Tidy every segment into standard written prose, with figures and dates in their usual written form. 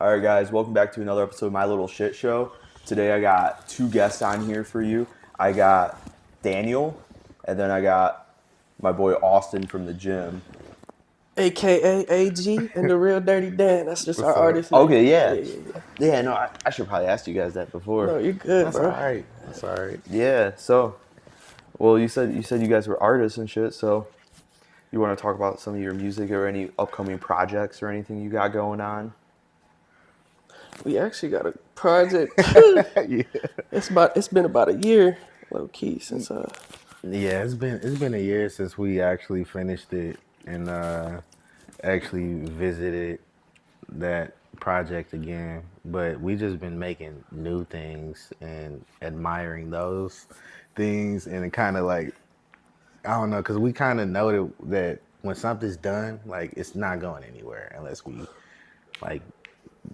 All right, guys, welcome back to another episode of My Little Shit Show. Today I got two guests on here for you. I got Daniel, and then I got my boy Austin from the gym. AKA AG and the Real Dirty Dan. That's just our What's up? artist name. Okay, yeah. No, I should probably ask you guys that before. No, you're good, That's bro. all right. That's all right. Yeah. So, well, you said you guys were artists and shit. So, you want to talk about some of your music or any upcoming projects or anything you got going on? We actually got a project. Yeah. It's been about a year, low key, since Yeah, it's been a year since we actually finished it and actually visited that project again. But we just been making new things and admiring those things, and it kind of like, I don't know, because we kind of know that when something's done, like it's not going anywhere unless we like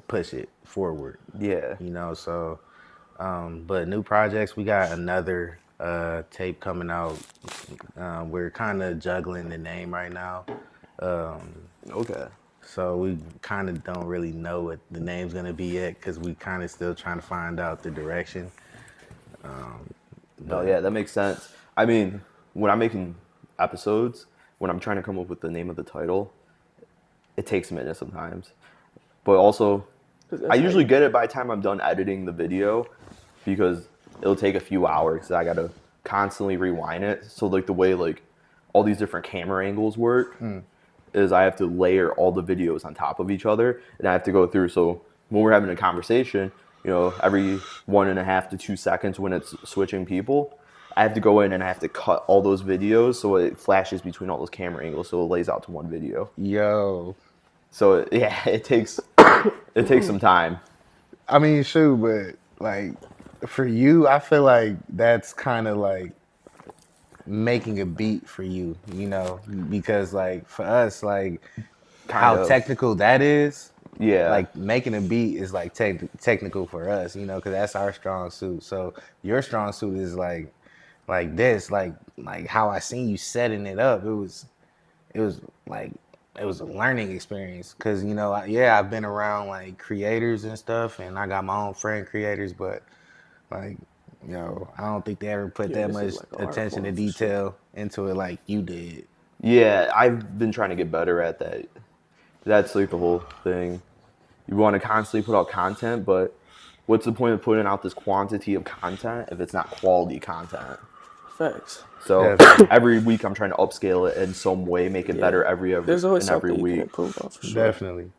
push it forward. Yeah. You know, so but new projects, we got another tape coming out. We're kind of juggling the name right now. Okay. So we kind of don't really know what the name's going to be yet because we kind of still trying to find out the direction. No, yeah, that makes sense. I mean, when I'm making episodes, when I'm trying to come up with the name of the title, it takes a minute sometimes. But also, I usually get it by the time I'm done editing the video because it'll take a few hours because I got to constantly rewind it. So, like, the way, like, all these different camera angles work is I have to layer all the videos on top of each other, and I have to go through. So, when we're having a conversation, you know, every 1.5 to 2 seconds when it's switching people, I have to go in and I have to cut all those videos so it flashes between all those camera angles so it lays out to one video. Yo. So yeah, it takes some time. I mean, shoot, but like for you, I feel like that's kind of like making a beat for you, you know, because like for us, like how technical that is. Yeah. Like making a beat is like technical for us, you know, because that's our strong suit. So your strong suit is like this, like how I seen you setting it up. It was like it was a learning experience because you know, I've been around like creators and stuff, and I got my own friend creators, but like, you know, I don't think they ever put that much attention to detail into it like you did. Yeah, I've been trying to get better at that. That's like the whole thing. You want to constantly put out content, but what's the point of putting out this quantity of content if it's not quality content? Facts. So every week I'm trying to upscale it in some way, make it better There's always every something week. you can improve on, for sure. Definitely.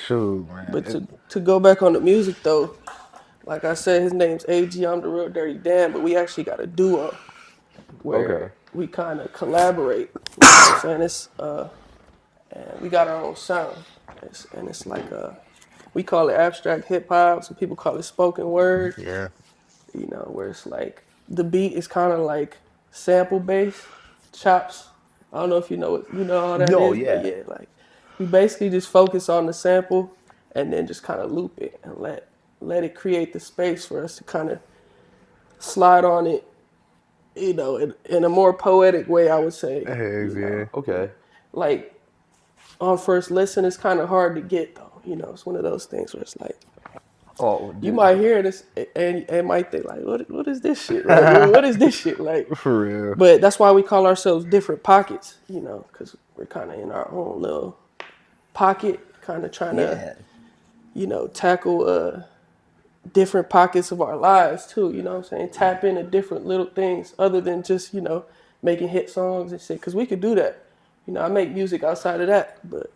Shoot, man. But to go back on the music though, like I said, his name's AG. I'm the Real Dirty Dan, but we actually got a duo where we kind of collaborate. You know what I'm saying? It's and we got our own sound, it's like we call it abstract hip hop. Some people call it spoken word. Yeah. You know, where it's like the beat is kind of like sample based chops. I don't know if you know all that is. No, yeah. But yeah, like we basically just focus on the sample and then just kind of loop it and let it create the space for us to kind of slide on it, you know, in a more poetic way, I would say. Yeah. Okay. Like on first listen, it's kind of hard to get though. You know, it's one of those things where it's like, oh, dude. You might hear this and might think like, what is this shit? Like, what is this shit like? For real. But that's why we call ourselves different pockets, you know, because we're kind of in our own little pocket, kind of trying to, you know, tackle different pockets of our lives too. You know what I'm saying? Tap into different little things other than just, you know, making hit songs and shit. Because we could do that. You know, I make music outside of that, but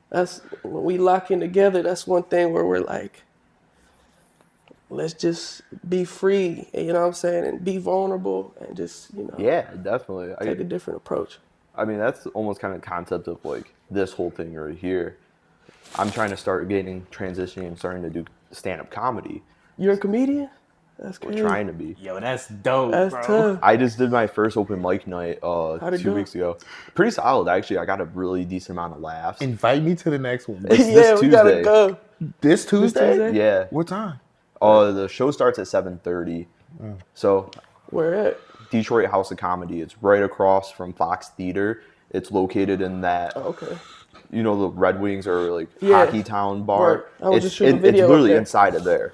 that's when we lock in together. That's one thing where we're like, let's just be free, you know what I'm saying, and be vulnerable and just, you know, definitely take a different approach. I mean, that's almost kind of the concept of like this whole thing right here. I'm trying to start transitioning and starting to do stand-up comedy. You're a comedian? That's crazy. We're trying to be. Yo, that's dope, That's bro. tough. I just did my first open mic night 2 weeks ago. Pretty solid, actually. I got a really decent amount of laughs. Invite me to the next one. It's this we gotta go. This Tuesday? Yeah. What time? The show starts at 7:30. So Where at? Detroit House of Comedy. It's right across from Fox Theater. It's located in that Oh, okay. you know, the Red Wings or like Yeah. Hockey Town bar. Right. I was just shooting a It's video of literally that. inside of there.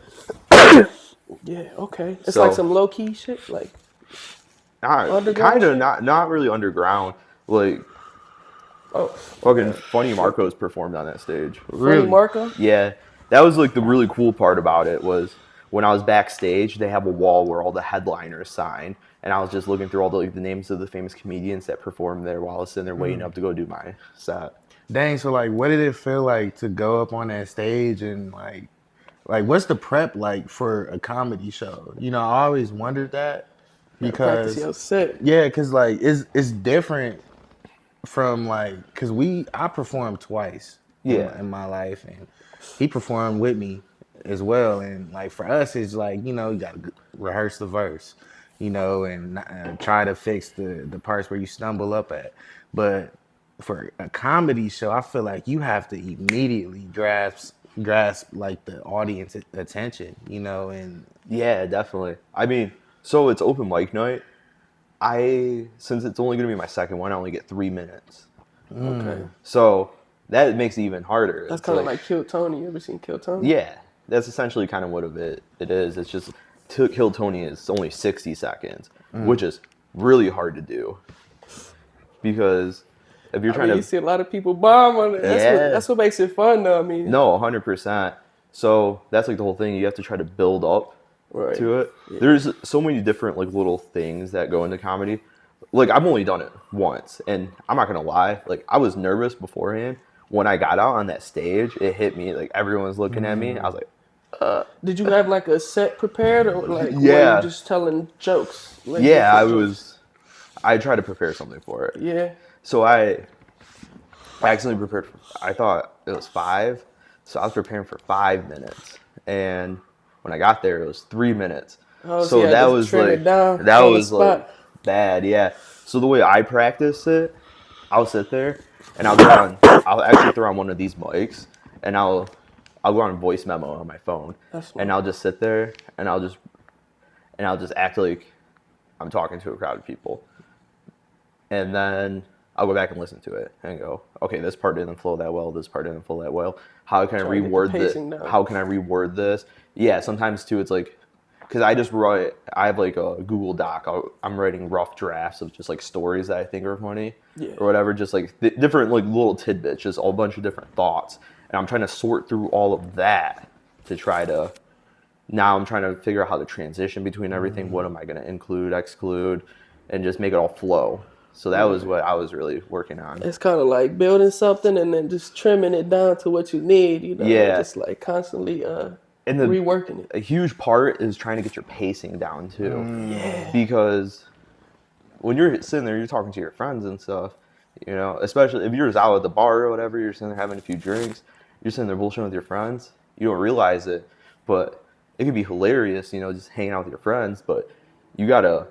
Yeah, okay. It's So- like some low key shit, like Underground Kind of shit? not really underground. Like oh, fucking Funny Marcos performed on that stage. Funny Marco. Yeah, that was like the really cool part about it was when I was backstage, they have a wall where all the headliners sign, and I was just looking through all the names of the famous comedians that performed there while I was sitting there waiting up to go do my set. Dang, so like, what did it feel like to go up on that stage and like what's the prep like for a comedy show? You know, I always wondered that Practice because your set. yeah, because like it's different from like because I performed twice Yeah. in my life, and he performed with me as well, and like for us it's like, you know, you gotta rehearse the verse, you know, and try to fix the parts where you stumble up at. But for a comedy show, I feel like you have to immediately grasp like the audience attention, you know, and Yeah, definitely. I mean, so it's open mic night. Since it's only gonna be my second one, I only get 3 minutes. Okay. So that makes it even harder. That's It's kind of like Kill Tony. You ever seen Kill Tony? yeah, that's essentially kind of what it is. It's just to Kill Tony is only 60 seconds, which is really hard to do because if you're I trying mean, to you see a lot of people bomb on it. Yeah. That's what makes it fun, though. I mean, no 100%. So that's like the whole thing. You have to try to build up Right. to it. Yeah. There's so many different like little things that go into comedy. Like I've only done it once, and I'm not gonna lie. Like I was nervous beforehand. When I got out on that stage, it hit me. Like everyone's looking at me. I was like, did you have like a set prepared, or like were Yeah. you just telling jokes? Like, yeah, I different jokes? was. I tried to prepare something for it. Yeah. So I accidentally prepared. I thought it was 5, so I was preparing for 5 minutes, and when I got there, it was 3 minutes. Oh, So you had that to was trim like it down, that on the was like spot. bad, yeah. So the way I practice it, I'll sit there and I'll actually throw on one of these mics, and I'll go on a voice memo on my phone, That's smart. and I'll just sit there and I'll just act like I'm talking to a crowd of people, and then I'll go back and listen to it and go, okay, this part didn't flow that well. This part didn't flow that well. How can I Try to get the reword pacing this? down. How can I reword this? Yeah, sometimes too, it's like, because I have like a Google Doc. I'm writing rough drafts of just like stories that I think are funny Yeah. or whatever. Just like different like little tidbits, just a bunch of different thoughts. And I'm trying to sort through all of that to now I'm trying to figure out how to transition between everything. What am I going to include, exclude, and just make it all flow. So that was what I was really working on. It's kind of like building something and then just trimming it down to what you need. You know, Yeah. just like constantly And reworking it. a huge part is trying to get your pacing down too. Yeah. Because when you're sitting there, you're talking to your friends and stuff, you know, especially if you're just out at the bar or whatever, you're sitting there having a few drinks, you're sitting there bullshitting with your friends, you don't realize it, but it could be hilarious, you know, just hanging out with your friends, but you gotta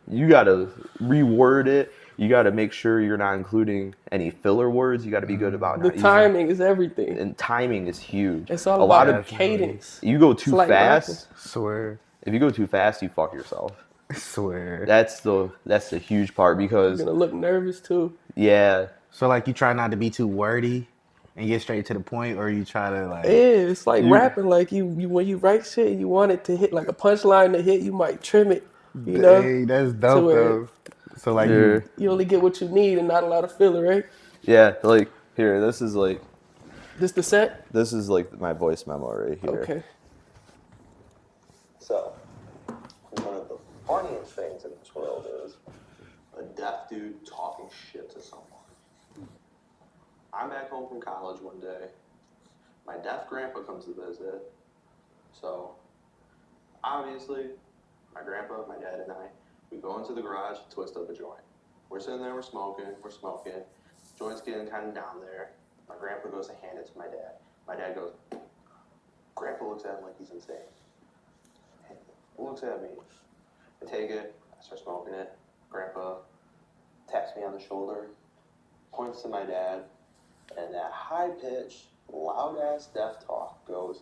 reword it. You gotta make sure you're not including any filler words. You gotta be good about The not timing is everything. using, and timing is huge. It's all a lot about of cadence. you go too like fast. swear, If you go too fast, you fuck yourself. swear. That's the huge part because You're gonna look nervous too. yeah, So like you try not to be too wordy and get straight to the point, or you try to like Yeah, it's like rapping. Like you when you write shit, you want it to hit like a punchline to hit. You might trim it. You know, Dang, that's dope where- though. So like yeah, you only get what you need and not a lot of filler, right? yeah. Like here, this is like my voice memo right here. Okay. So, one of the funniest things in this world is a deaf dude talking shit to someone. I'm back home from college one day. My deaf grandpa comes to visit. So, obviously, my grandpa, my dad, and I, we go into the garage, twist up a joint. We're sitting there, we're smoking. Joint's getting kind of down there. My grandpa goes to hand it to my dad. My dad goes, Grandpa looks at him like he's insane. Looks at me. I take it, I start smoking it. Grandpa taps me on the shoulder, points to my dad, and that high-pitched, loud-ass deaf talk goes,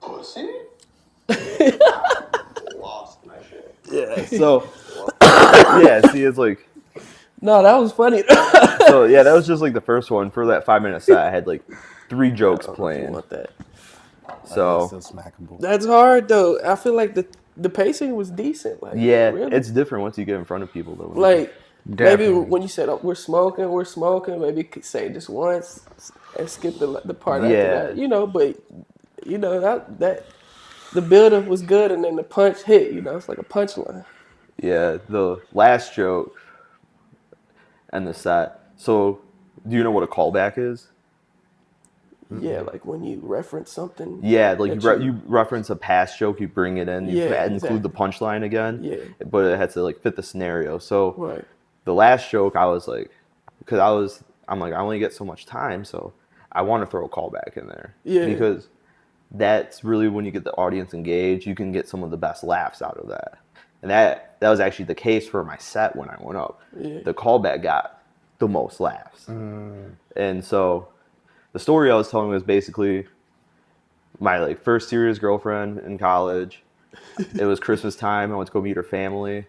pussy? Lost my shit. Yeah, so, yeah, see, it's like, No, that was funny. So yeah, that was just like the first one. For that 5 minute set, I had like 3 jokes I don't playing. want that. So Still smackable. That's hard though. I feel like the pacing was decent. Like yeah, really, it's different once you get in front of people though. like maybe Definitely. when you said oh, we're smoking, maybe you could say just once and skip the part after Yeah. that. But that the build up was good and then the punch hit. It's like a punchline. Yeah, the last joke and the set. So, do you know what a callback is? Yeah, like when you reference something. Yeah, like that you reference a past joke, you bring it in, you Yeah, include the exactly. punchline again. Yeah. But it had to like fit the scenario. So Right. the last joke, I was like, because I'm like, I only get so much time, so I want to throw a callback in there. Yeah. Because that's really when you get the audience engaged, you can get some of the best laughs out of that. And that was actually the case for my set when I went up. Yeah. The callback got the most laughs. And so the story I was telling was basically my like first serious girlfriend in college. It was Christmas time. I went to go meet her family.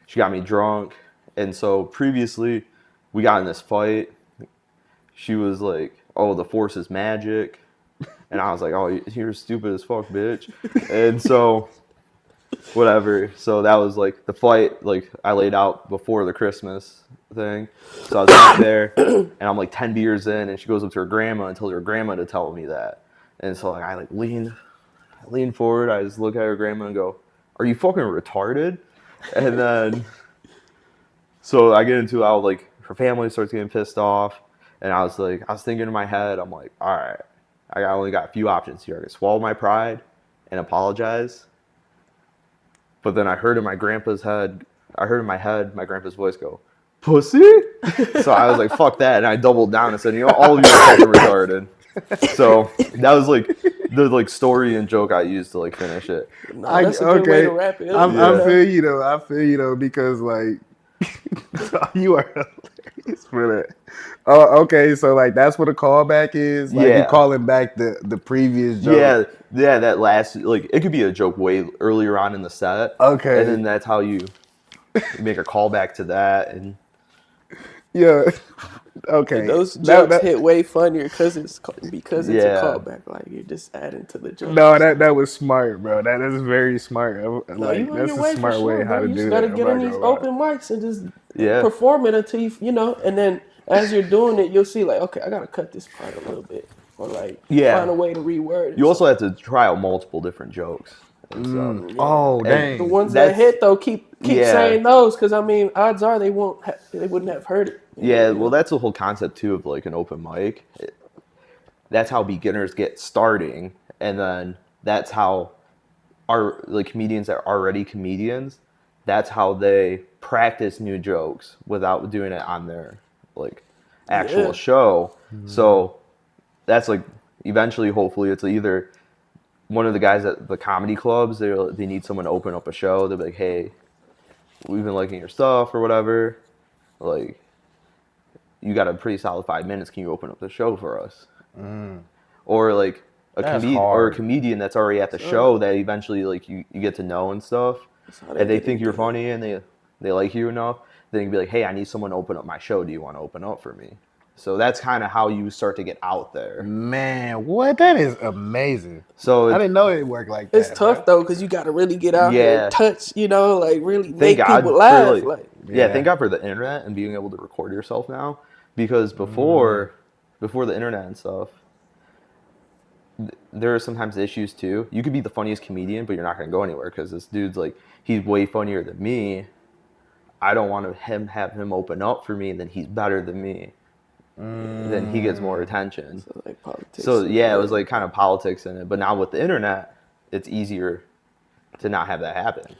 She got me drunk. And so previously we got in this fight. She was like, "Oh, the force is magic." And I was like, "Oh, you're stupid as fuck, bitch." And so whatever. So that was like the fight like I laid out before the Christmas thing. So I was back there and I'm like 10 beers in and she goes up to her grandma and tells her grandma to tell me that. And so like I lean forward, I just look at her grandma and go, "Are you fucking retarded?" And then so I get into it, like her family starts getting pissed off and I was thinking in my head, I'm like, all right, I only got a few options here. I can swallow my pride and apologize. But then I heard in my head, my grandpa's voice go, "Pussy?" So I was like, fuck that. And I doubled down and said, all of you are fucking retarded. So that was like the like story and joke I used to like finish it. No, that's a good way to wrap it up. I feel you though. I feel you though because like you are hilarious for that. Oh, okay. So like that's what a callback is. Like you Yeah. calling back the previous joke. Yeah, that last, like, it could be a joke way earlier on in the set. Okay. And then that's how you make a callback to that. And Yeah. Okay. Those jokes hit way funnier because it's a Yeah. callback. Like you're just adding to the joke. No, that was smart, bro. That is very smart. No, Like you on that's your a way smart for way sure, how bro. to You do just that. gotta get I'm in not these gonna lie. open mics and just Yeah. perform it until and then as you're doing it, you'll see like, okay, I gotta cut this part a little bit, or like Yeah. find a way to reword it. you also have to try out multiple different jokes. And stuff. Oh And dang. The ones that That's- hit though, keep Yeah. saying those because I mean, odds are they wouldn't have heard it. Yeah, well, that's the whole concept too of like an open mic. That's how beginners get starting, and then that's how our like comedians that are already comedians. That's how they practice new jokes without doing it on their like actual Yeah. show. So that's like eventually, hopefully, it's either one of the guys at the comedy clubs. They need someone to open up a show. They'll be like, "Hey, we've been liking your stuff or whatever. Like, you got a pretty solid 5 minutes. Can you open up the show for us?" Or like That's or a hard. comedian that's already at the show that eventually like you get to know and stuff, how they and they get think it, you're yeah. funny and they like you enough. Then you can be like, "Hey, I need someone to open up my show. Do you want to open up for me?" So that's kind of how you start to get out there. Man, what? That is amazing. So I it's, didn't know it worked like that. It's tough though because you got to really get out there Yeah. and touch, like really thank make God people for laugh. like, Like yeah, Yeah. thank God for the internet and being able to record yourself now, because before the internet and stuff, there are sometimes issues too. You could be the funniest comedian, but you're not gonna go anywhere because this dude's like, he's way funnier than me. I don't want to have him open up for me, and then he's better than me. Then he gets more attention. so like politics. So yeah, it was like kind of politics in it. But now with the internet, it's easier to not have that happen.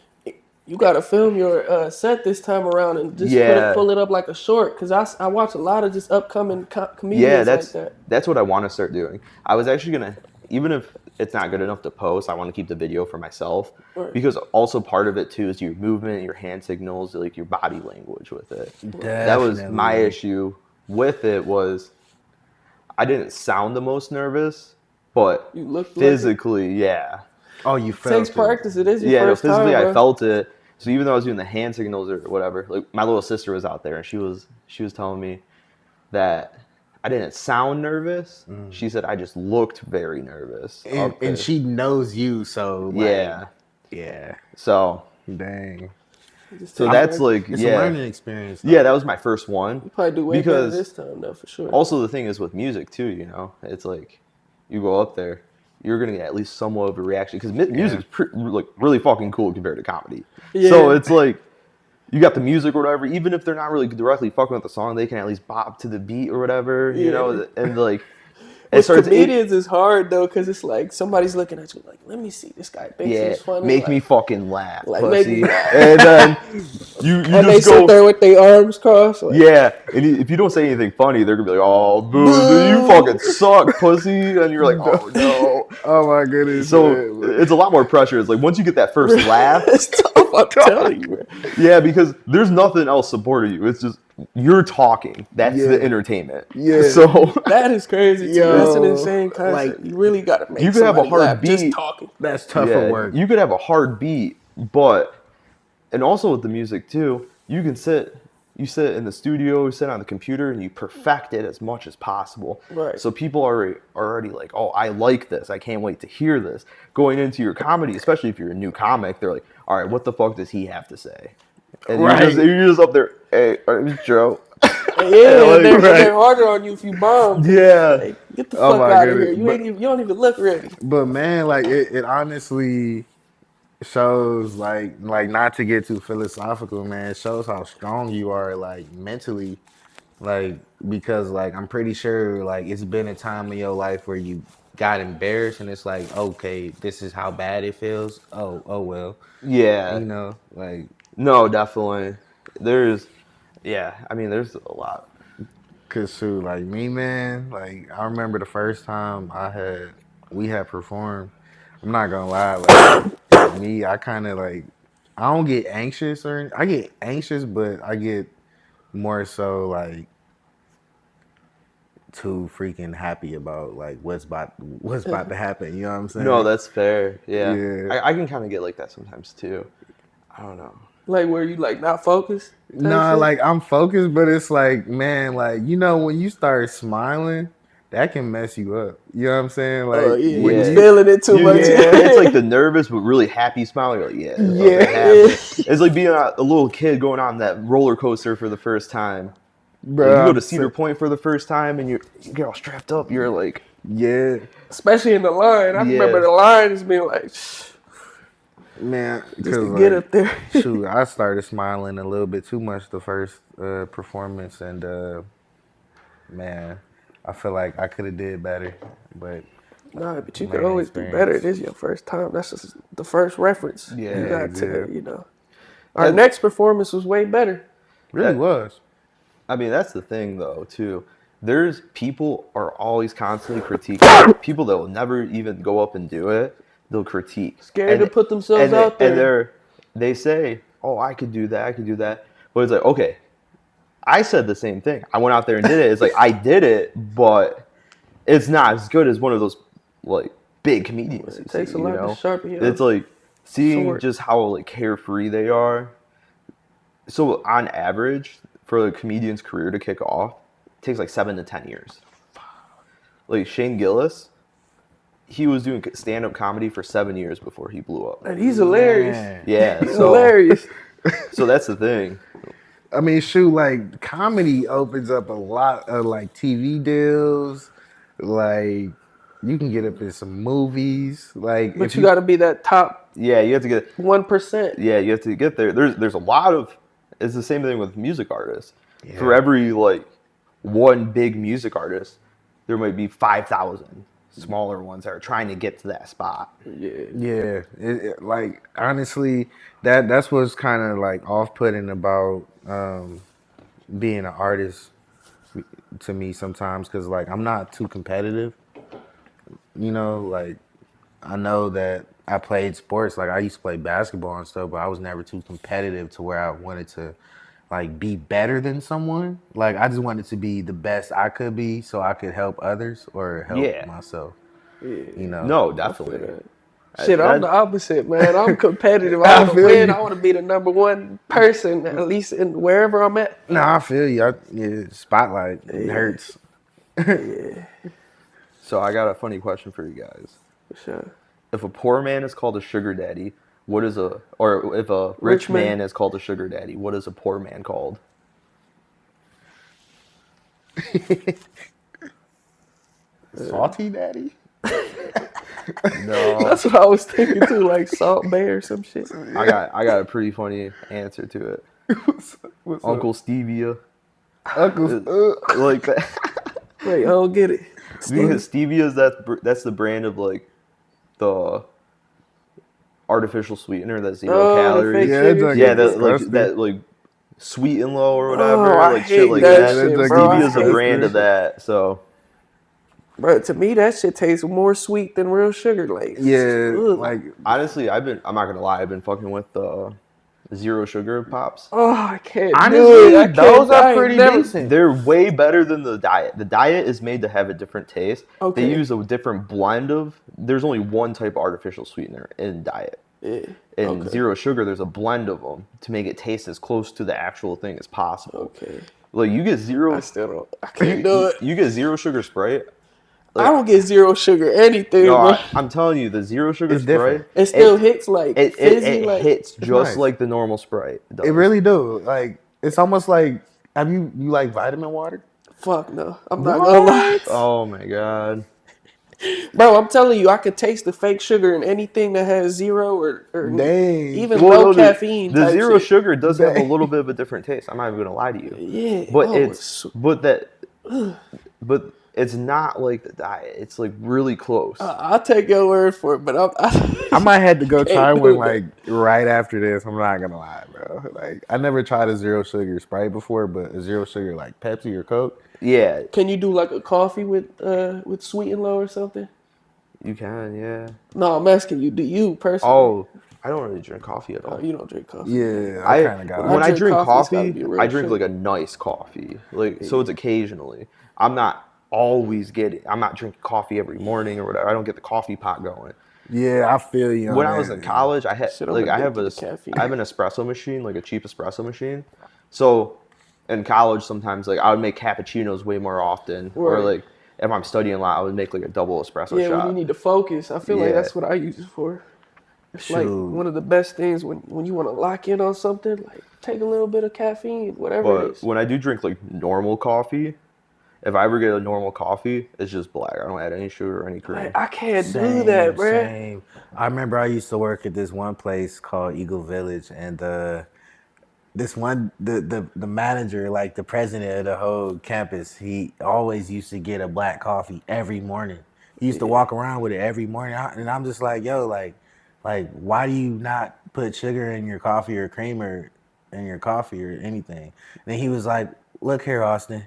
You got to film your set this time around and just Yeah. pull it up like a short because I watch a lot of just upcoming Yeah, comedians that's like that. that's what I want to start doing. I was actually gonna, even if it's not good enough to post, I want to keep the video for myself, Right. because also part of it too is your movement, your hand signals, like your body language with it. That was my Definitely. issue with it, was I didn't sound the most nervous, but You looked like it. physically, yeah. Oh, you It felt takes it. practice. It is your Yeah, no, first physically time, I bro. felt it, So even though I was doing the hand signals or whatever, like my little sister was out there and she was telling me that I didn't sound nervous. She said I just looked very nervous up there. And she knows you, so Yeah. yeah. So Dang. so that's like It's a learning experience. Though. Yeah, that was my first one. You probably do way better because this time, though, for sure. also the thing is with music too, you know, it's like you go up there, you're gonna get at least somewhat of a reaction because music's like really fucking cool compared to comedy. Yeah. So it's like you got the music or whatever, even if they're not really directly fucking with the song, they can at least bop to the beat or whatever, you know, and like. With comedians is hard though, because it's like somebody's looking at you like, let me see, this guy thinks he's funny. Make like, me fucking laugh, like, pussy. make me laugh. And then you and just they sit there with their arms crossed. Like, yeah, and if you don't say anything funny, they're gonna be like, "Oh, boo, you fucking suck, pussy," and you're like, "Oh no." Oh my goodness. So man. it's a lot more pressure. It's like once you get that first laugh, it's tough. I'm telling you, man. yeah, because there's nothing else supporting you. It's just you're talking. That's the entertainment. Yeah. So That is crazy. Too. Yo, That's an insane concept. like, You really gotta make. you could have a somebody hard laugh beat. just talking. That's tougher work. You could have a hard beat, but and also with the music too, you can sit in the studio, you sit on the computer, and you perfect it as much as possible. Right. So people are already like, oh, I like this. I can't wait to hear this. Going into your comedy, especially if you're a new comic, they're like, all right, what the fuck does he have to say? And you're just up there, hey, Joe. Yeah, they're harder on you if you bomb. Yeah. Like, get the fuck out of here. You don't even look ready. But man, like it honestly shows like not to get too philosophical, man. It shows how strong you are, like mentally, like because like I'm pretty sure like it's been a time in your life where you got embarrassed and it's like okay, this is how bad it feels. Oh well, Yeah. you know, like No, definitely. There's a lot. cause shoot, like me, man, like I remember the first time we had performed. I'm not gonna lie, like me, I kind of like I don't get anxious I get anxious, but I get more so like too freaking happy about like what's about to happen. You know what I'm saying? No, that's fair. Yeah. Yeah. I can kind of get like that sometimes too. I don't know. Like where you like not focused? Nah, like I'm focused, but it's like, man, like you know when you start smiling, that can mess you up. You know what I'm saying? Like Oh yeah, when you you- feeling it too much. Yeah, it's like the nervous but really happy smile. You're like, yeah, it's like being a little kid going on that roller coaster for the first time. bro, Like, you go to Cedar Point for the first time and you get all strapped up. You're like, yeah, Especially in the line. I remember the line is being like, man, just to get up there. shoot, I started smiling a little bit too much the first performance, and man, I feel like I could have did better, but Nah, but you Learning could always do better. experience. This is your first time. That's just the first reference. Yeah, you got to, yeah. you know. Our next performance was way better. really was. I mean, that's the thing though too. There's people are always constantly critiquing people that will never even go up and do it. They'll critique. Scared to put themselves out there. And they say, "Oh, I could do that. I could do that." But it's like, okay, I said the same thing. I went out there and did it. It's like I did it, but it's not as good as one of those like big comedians. It takes a lot to sharpen your It's like seeing sword. just how like carefree they are. So on average, for a comedian's career to kick off, it takes like 7 to 10 years. Like Shane Gillis, he was doing stand-up comedy for 7 years before he blew up. And he's hilarious. Man. Yeah, He's so hilarious. so that's the thing. I mean, shoot, like comedy opens up a lot of like TV deals. Like you can get up in some movies. Like, But if you got to be that top Yeah, you have to get 1%. Yeah, you have to get there. There's a lot of. It's the same thing with music artists. For every like one big music artist, there might be 5,000 smaller ones that are trying to get to that spot. Yeah, like honestly, that's what's kind of like off-putting about being an artist to me sometimes, because like I'm not too competitive. You know, like I know that I played sports, like I used to play basketball and stuff, but I was never too competitive to where I wanted to like be better than someone. Like I just wanted to be the best I could be so I could help others or help myself. You know. No, definitely. Shit, I'm the opposite, man. I'm competitive. I want to feel win. you. I want to be the number one person, at least in wherever I'm at. No, I feel you. Yeah, spotlight hurts. Yeah, So I got a funny question for you guys. for sure. If a poor man is called a sugar daddy, what is or if a Rich rich man. man is called a sugar daddy, what is a poor man called? Salty daddy. No. That's what I was thinking too, like Salt Bay or some shit. I got a pretty funny answer to it. What's Uncle Stevia. Uncle's. Like that. Wait, I don't get it. Because Stevia is that's the brand of like the artificial sweetener that's 0 Oh, the calories. fake Yeah, sugar it's Yeah, like that that like sweet and low or whatever, Oh, I like hate shit like that that. shit, That's bro. like Stevia is a I hate brand that of that. So Bro, to me, that shit tastes more sweet than real sugar. Like, Yeah, ugh. like honestly, I'm not gonna lie, I've been fucking with the zero sugar pops. Oh, I can't honestly, do it. I those can't. I are ain't pretty never- decent. They're way better than the diet. The diet is made to have a different taste. Okay. They use a different blend of. There's only one type of artificial sweetener in diet. Yeah. In Okay. zero sugar, there's a blend of them to make it taste as close to the actual thing as possible. Okay. Like you get zero. I still don't. I can't do it. You get zero sugar Sprite. I don't get zero sugar anything, No, bro. I'm telling you, the zero sugar It's Sprite. different. It still hits like fizzy. It like hits just nice. like the normal Sprite. Does. it really do. Like it's almost like have you like vitamin water? fuck no. I'm not gonna lie, Oh my god. bro. I'm telling you, I could taste the fake sugar in anything that has zero or Dang. even Well, low no, caffeine. The type zero shit. sugar does have a Dang. little bit of a different taste. I'm not even gonna lie to you. Yeah. But Oh, but it's not like the diet. It's like really close. I'll take your word for it, but I might have to go Can't try do one that. like right after this. I'm not gonna lie, bro. Like I never tried a zero sugar Sprite before, but a zero sugar like Pepsi or Coke. Yeah, Can you do like a coffee with sweet and low or something? you can. Yeah. No, I'm asking you. Do you personally? Oh, I don't really drink coffee at all. Oh, you don't drink coffee. Yeah, I kind of got when I drink drink coffee, it's gotta coffee, be real I drink sugar. like a nice coffee. Like so, it's occasionally. I'm not always getting. I'm not drinking coffee every morning or whatever. I don't get the coffee pot going. Yeah, I feel you. When on I was that. in college, I had Shit, I'm like I have addicted to caffeine. I have an espresso machine, like a cheap espresso machine. So in college, sometimes like I would make cappuccinos way more often, or Right. like if I'm studying a lot, I would make like a double espresso Yeah, shot. when you need to focus, I feel like Yeah. that's what I use it for. It's like Shoot. one of the best things when you want to lock in on something. Like take a little bit of caffeine, whatever it But is. when I do drink like normal coffee, if I ever get a normal coffee, it's just black. I don't add any sugar or any cream. Like, I can't do that, bruh. Same. I remember I used to work at this one place called Eagle Village, and this one the manager, like the president of the whole campus, he always used to get a black coffee every morning. He used to walk around with it every morning, and I'm just like, yo, like why do you not put sugar in your coffee or creamer in your coffee or anything? And he was like, look here, Austin,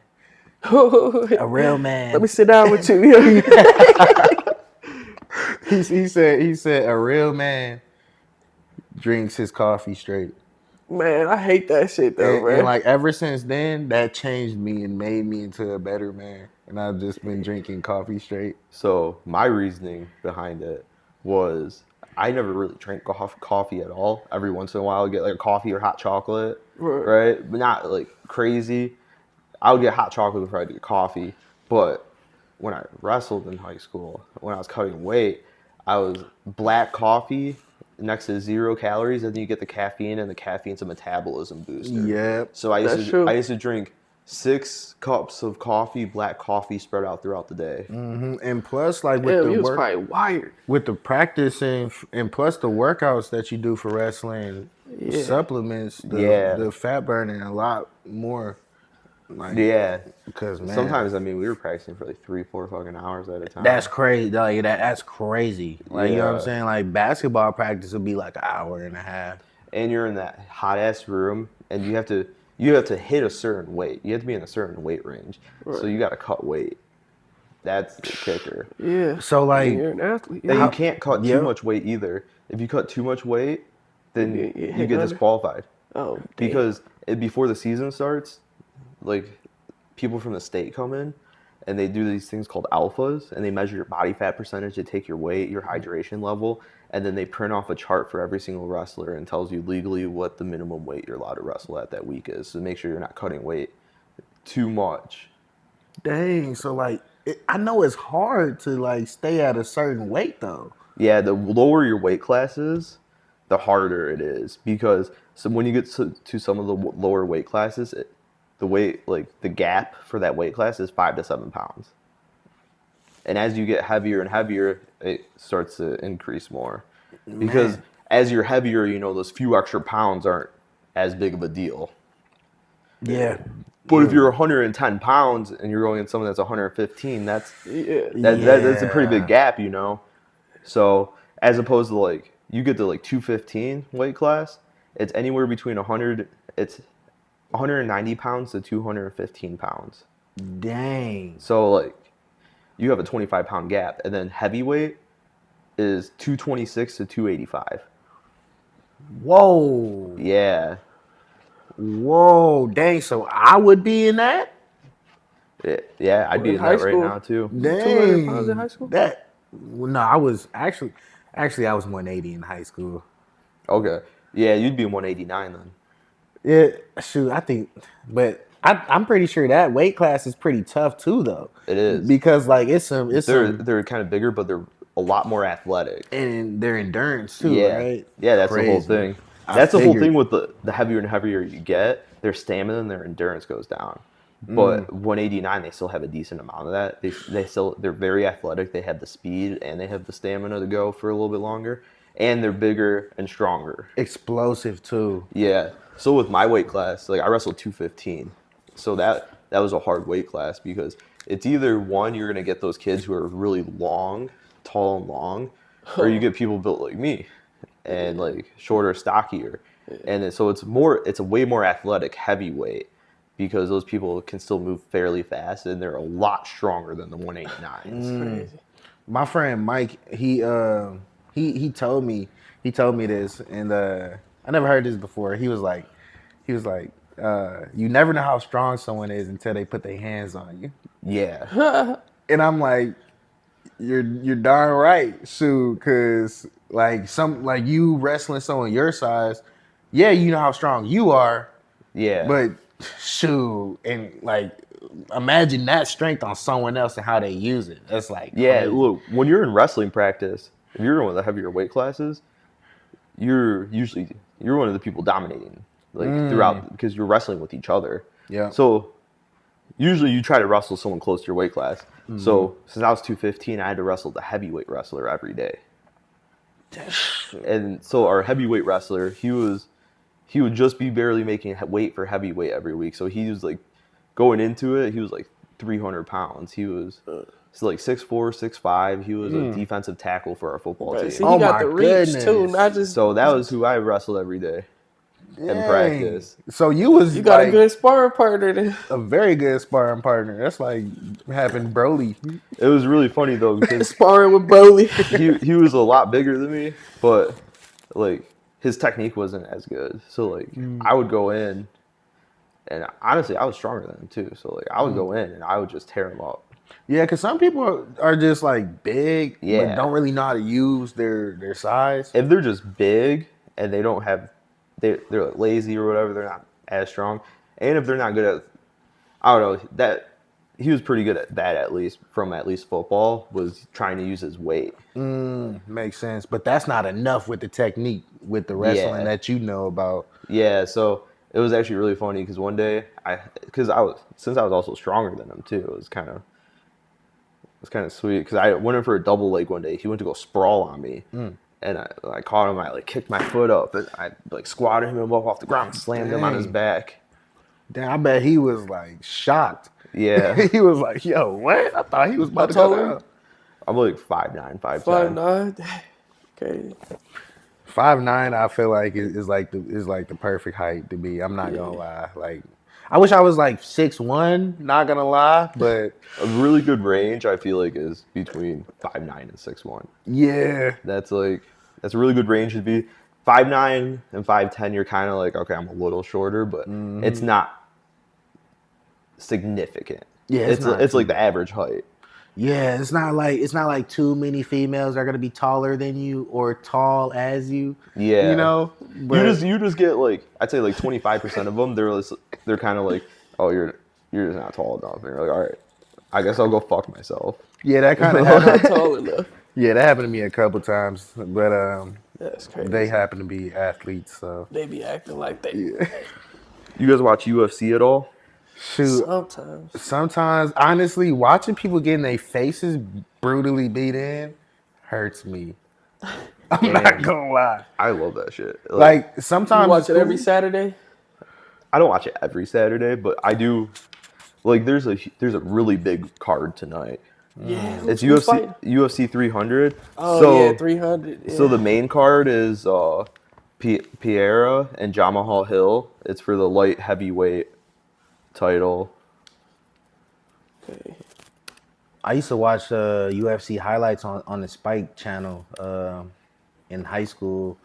a real man. Let me sit down with you. Yeah. He said a real man drinks his coffee straight. Man, I hate that shit though, And bruh. like ever since then, that changed me and made me into a better man. And I've just been drinking coffee straight. So my reasoning behind it was I never really drank coffee at all. Every once in a while, I'd get like a coffee or hot chocolate, Right. right? But not like crazy. I would get hot chocolate before I get coffee. But when I wrestled in high school, when I was cutting weight, I was black coffee next to 0 calories, and then you get the caffeine, and the caffeine's a metabolism booster. Yep. So I That's true. used to drink 6 cups of coffee, black coffee, spread out throughout the day. And plus, like with Damn, the you was work, probably wired. with the practice and plus the workouts that you do for wrestling, supplements, the fat burning a lot more. Like, Yeah. because man, Sometimes, I mean, we were practicing for like 3-4 fucking hours at a time. that's crazy. Like that's crazy. Like you know what I'm Yeah. saying? Like basketball practice would be like an hour and a half. And you're in that hot ass room, and you have to hit a certain weight. You have to be in a certain weight range. So you got to cut weight. That's the kicker. Yeah. So like, You're an athlete. And Yeah. you can't cut Yeah. too much weight either. If you cut too much weight, then You you hit get under? disqualified. Oh, damn. Because before the season starts, like people from the state come in, and they do these things called alphas, and they measure your body fat percentage, they take your weight, your hydration level, and then they print off a chart for every single wrestler and tells you legally what the minimum weight you're allowed to wrestle at that week is. So make sure you're not cutting weight too much. Dang. So like, I know it's hard to like stay at a certain weight though. Yeah, the lower your weight class is, the harder it is, because when you get to some of the lower weight classes, the weight, like the gap for that weight class is 5 to 7 pounds. And as you get heavier and heavier, it starts to increase more. Because as you're heavier, those few extra pounds aren't as big of a deal. Yeah. But if you're 110 pounds and you're going in someone that's 115, that's a pretty big gap, So as opposed to like, you get to like 215 weight class, it's anywhere between 190 pounds to 215 pounds. Dang. So like, you have a 25-pound gap, and then heavyweight is 226 to 285. Whoa. Yeah. Whoa. Dang. So I would be in that? Yeah, I'd be in high that right school. now too. 200 pounds in high school? No, I was actually I was 180 in high school. Okay. Yeah, you'd be 189 then. Yeah, shoot, I think, but I'm pretty sure that weight class is pretty tough too, though. It is. Because like They're kind of bigger, but they're a lot more athletic. and their endurance too, Yeah. right? Yeah, that's the whole Crazy. thing. I That's the whole figured. thing with the heavier and heavier you get, their stamina and their endurance goes down. But 189, they still have a decent amount of that. They're very athletic. They have the speed and they have the stamina to go for a little bit longer, and they're bigger and stronger. Explosive too. Yeah. So with my weight class, like I wrestled 215, so that was a hard weight class because it's either one, you're gonna get those kids who are really long, tall and long, or you get people built like me, and like shorter, stockier, and so it's a way more athletic heavyweight. Because those people can still move fairly fast, and they're a lot stronger than the 189s. Crazy. My friend Mike, he told me this, and I never heard this before. He was like, you never know how strong someone is until they put their hands on you. Yeah. And I'm like, you're darn right, shoot, because like you wrestling someone your size, yeah, you know how strong you are, Yeah. but shoot, and like imagine that strength on someone else and how they use it. That's like yeah, crazy. look, when you're in wrestling practice, if you're in one of the heavier weight classes, you're one of the people dominating like throughout because you're wrestling with each other. Yeah. So usually you try to wrestle someone close to your weight class. So since I was 215, I had to wrestle the heavyweight wrestler every day. And so our heavyweight wrestler, he would just be barely making weight for heavyweight every week. So he was like going into it, he was like 300 pounds. He was like 6'4", 6'5". He was a defensive tackle for our football team. See, he got my the reach goodness. too, not just. So that was who I wrestled every day in Dang. practice. So you You got like a good sparring partner. Then. a very good sparring partner. That's like having Broly. It was really funny though because Sparring with Broly. he was a lot bigger than me, but like his technique wasn't as good. So like I would go in, and honestly I was stronger than him too. So like I would go in and I would just tear him up. Yeah, because some people are just like big, but Yeah. don't really know how to use their size. If they're just big and they don't have, they're like lazy or whatever, they're not as strong. And if they're not good at, I don't know, that he was pretty good at that at least football, was trying to use his weight. Makes sense, but that's not enough with the technique with the wrestling Yeah. that you know about. Yeah, so it was actually really funny because one day since I was also stronger than him too, it was kind of sweet because I went in for a double leg one day. He went to go sprawl on me, and I caught him. I like kicked my foot up, and I like squatted him up off the ground, and slammed him on his Dang. back. Damn, I bet he was like shocked. Yeah, He was like, "Yo, what? I thought he was about to tall go are you? down." I'm like 5'9", 5'10". 5'9". Okay. 5'9", I feel like is like the perfect height to be. I'm not gonna lie. Like, I wish I was like 6'1", not gonna lie, but A really good range, I feel like, is between 5'9" and 6'1". yeah, That's a really good range to be. 5'9" and 5'10", you're kind of like, okay, I'm a little shorter, but it's not significant. Yeah, it's like the average height. Yeah, it's not like too many females are gonna be taller than you or tall as you. Yeah, You know, but you just get like I'd say like 25% of them. They're kind of like, oh, you're just not tall enough. And you're like, all right, I guess I'll go fuck myself. yeah, that kind of Not happened. tall enough. Yeah, that happened to me a couple times. But That's crazy. they happen to be athletes, so They be acting like they. yeah. You guys watch UFC at all? Shoot, Sometimes. sometimes honestly, watching people getting their faces brutally beat in hurts me. I'm not gonna lie. I love that shit. Like You sometimes watch it's it every cool. Saturday? I don't watch it every Saturday, but I do. Like, there's a really big card tonight. Yeah. It's who's UFC fighting? UFC 300. Oh, so yeah, 300. Yeah. so the main card is Piera and Jamahal Hill. It's for the light heavyweight title. Okay. I used to watch UFC highlights on the Spike channel in high school.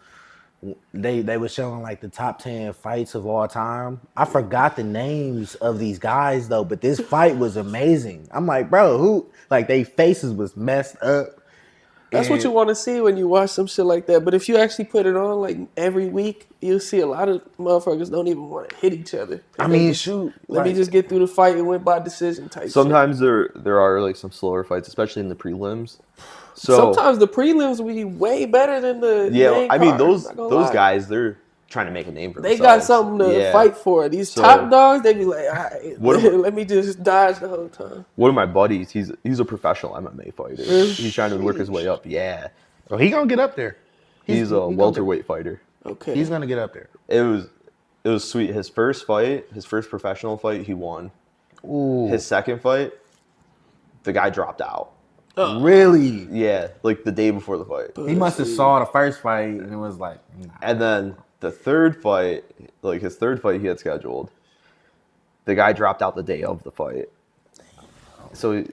They were showing like the top 10 fights of all time. I forgot the names of these guys though, but this fight was amazing. I'm like, bro, who like they faces was messed up. That's what And- you want to see when you watch some shit like that. But if you actually put it on like every week, you'll see a lot of motherfuckers don't even want to hit each other. I They mean, just, shoot. let me like, just get through the fight and win by decision type shit. Sometimes there are like some slower fights, especially in the prelims. So Sometimes the prelims will be way better than the yeah, main I mean card, those not gonna those lie. guys, they're trying to make a name for They themselves. got something to Yeah. fight for. These So- top dogs, they be like, all right, What am I- let me just dodge the whole time. One of my buddies, he's a professional MMA fighter. He's trying to work his way up. Yeah, oh, he gonna get up there. he's a gonna welterweight fighter. Okay. He's gonna get up there. It was sweet. His first professional fight, he won. Ooh, His second fight, the guy dropped out. really? Yeah, like the day before the fight. He must have saw the first fight and it was like, nah. And then the third fight, like his third fight he had scheduled, the guy dropped out the day of the fight. So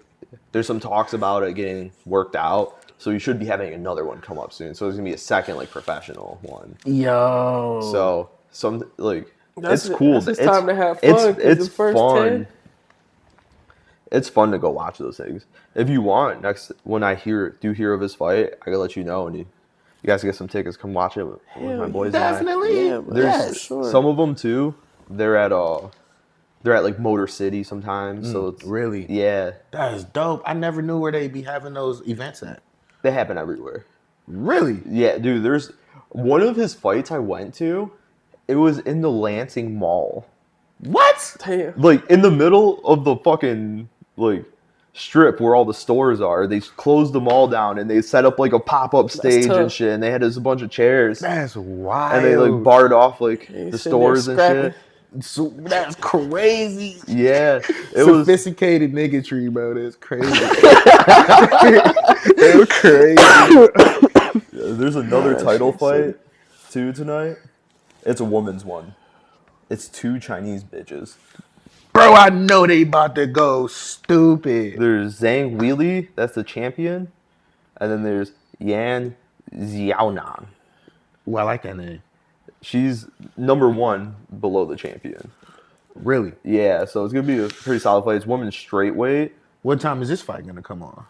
there's some talks about it getting worked out. So you should be having another one come up soon. So there's gonna be a second like professional one. Yo. So some like That's it's cool. That's time to have fun. 'Cause It's the first fun. 10, It's fun to go watch those things. If you want, when I do hear of his fight, I can let you know, and you guys get some tickets. Come watch it with my boys. And I. Definitely. Yeah, There's yes, sure. some of them too. They're at like Motor City sometimes. So it's Really? yeah, That is dope. I never knew where they'd be having those events at. they happen everywhere. Really? Yeah, dude. There's one of his fights I went to. It was in the Lansing Mall, What? Damn. like in the middle of the fucking like strip where all the stores are. They closed the mall down and they set up like a pop-up stage and tough. shit. And they had this bunch of chairs That's wild. and they like barred off like You the sitting there stores and scrapping. shit. So, that's crazy. Yeah, it was. Sophisticated niggatry, bro. That's crazy. That's crazy. There's another that title shit's fight too tonight. It's a woman's one. It's two Chinese bitches. Bro, I know they about to go stupid. There's Zhang Weili, that's the champion, and then there's Yan Xiaonan. Well, I like that name. She's number one below the champion. Really? Yeah, so it's gonna be a pretty solid fight. It's women's straight weight. What time is this fight gonna come on?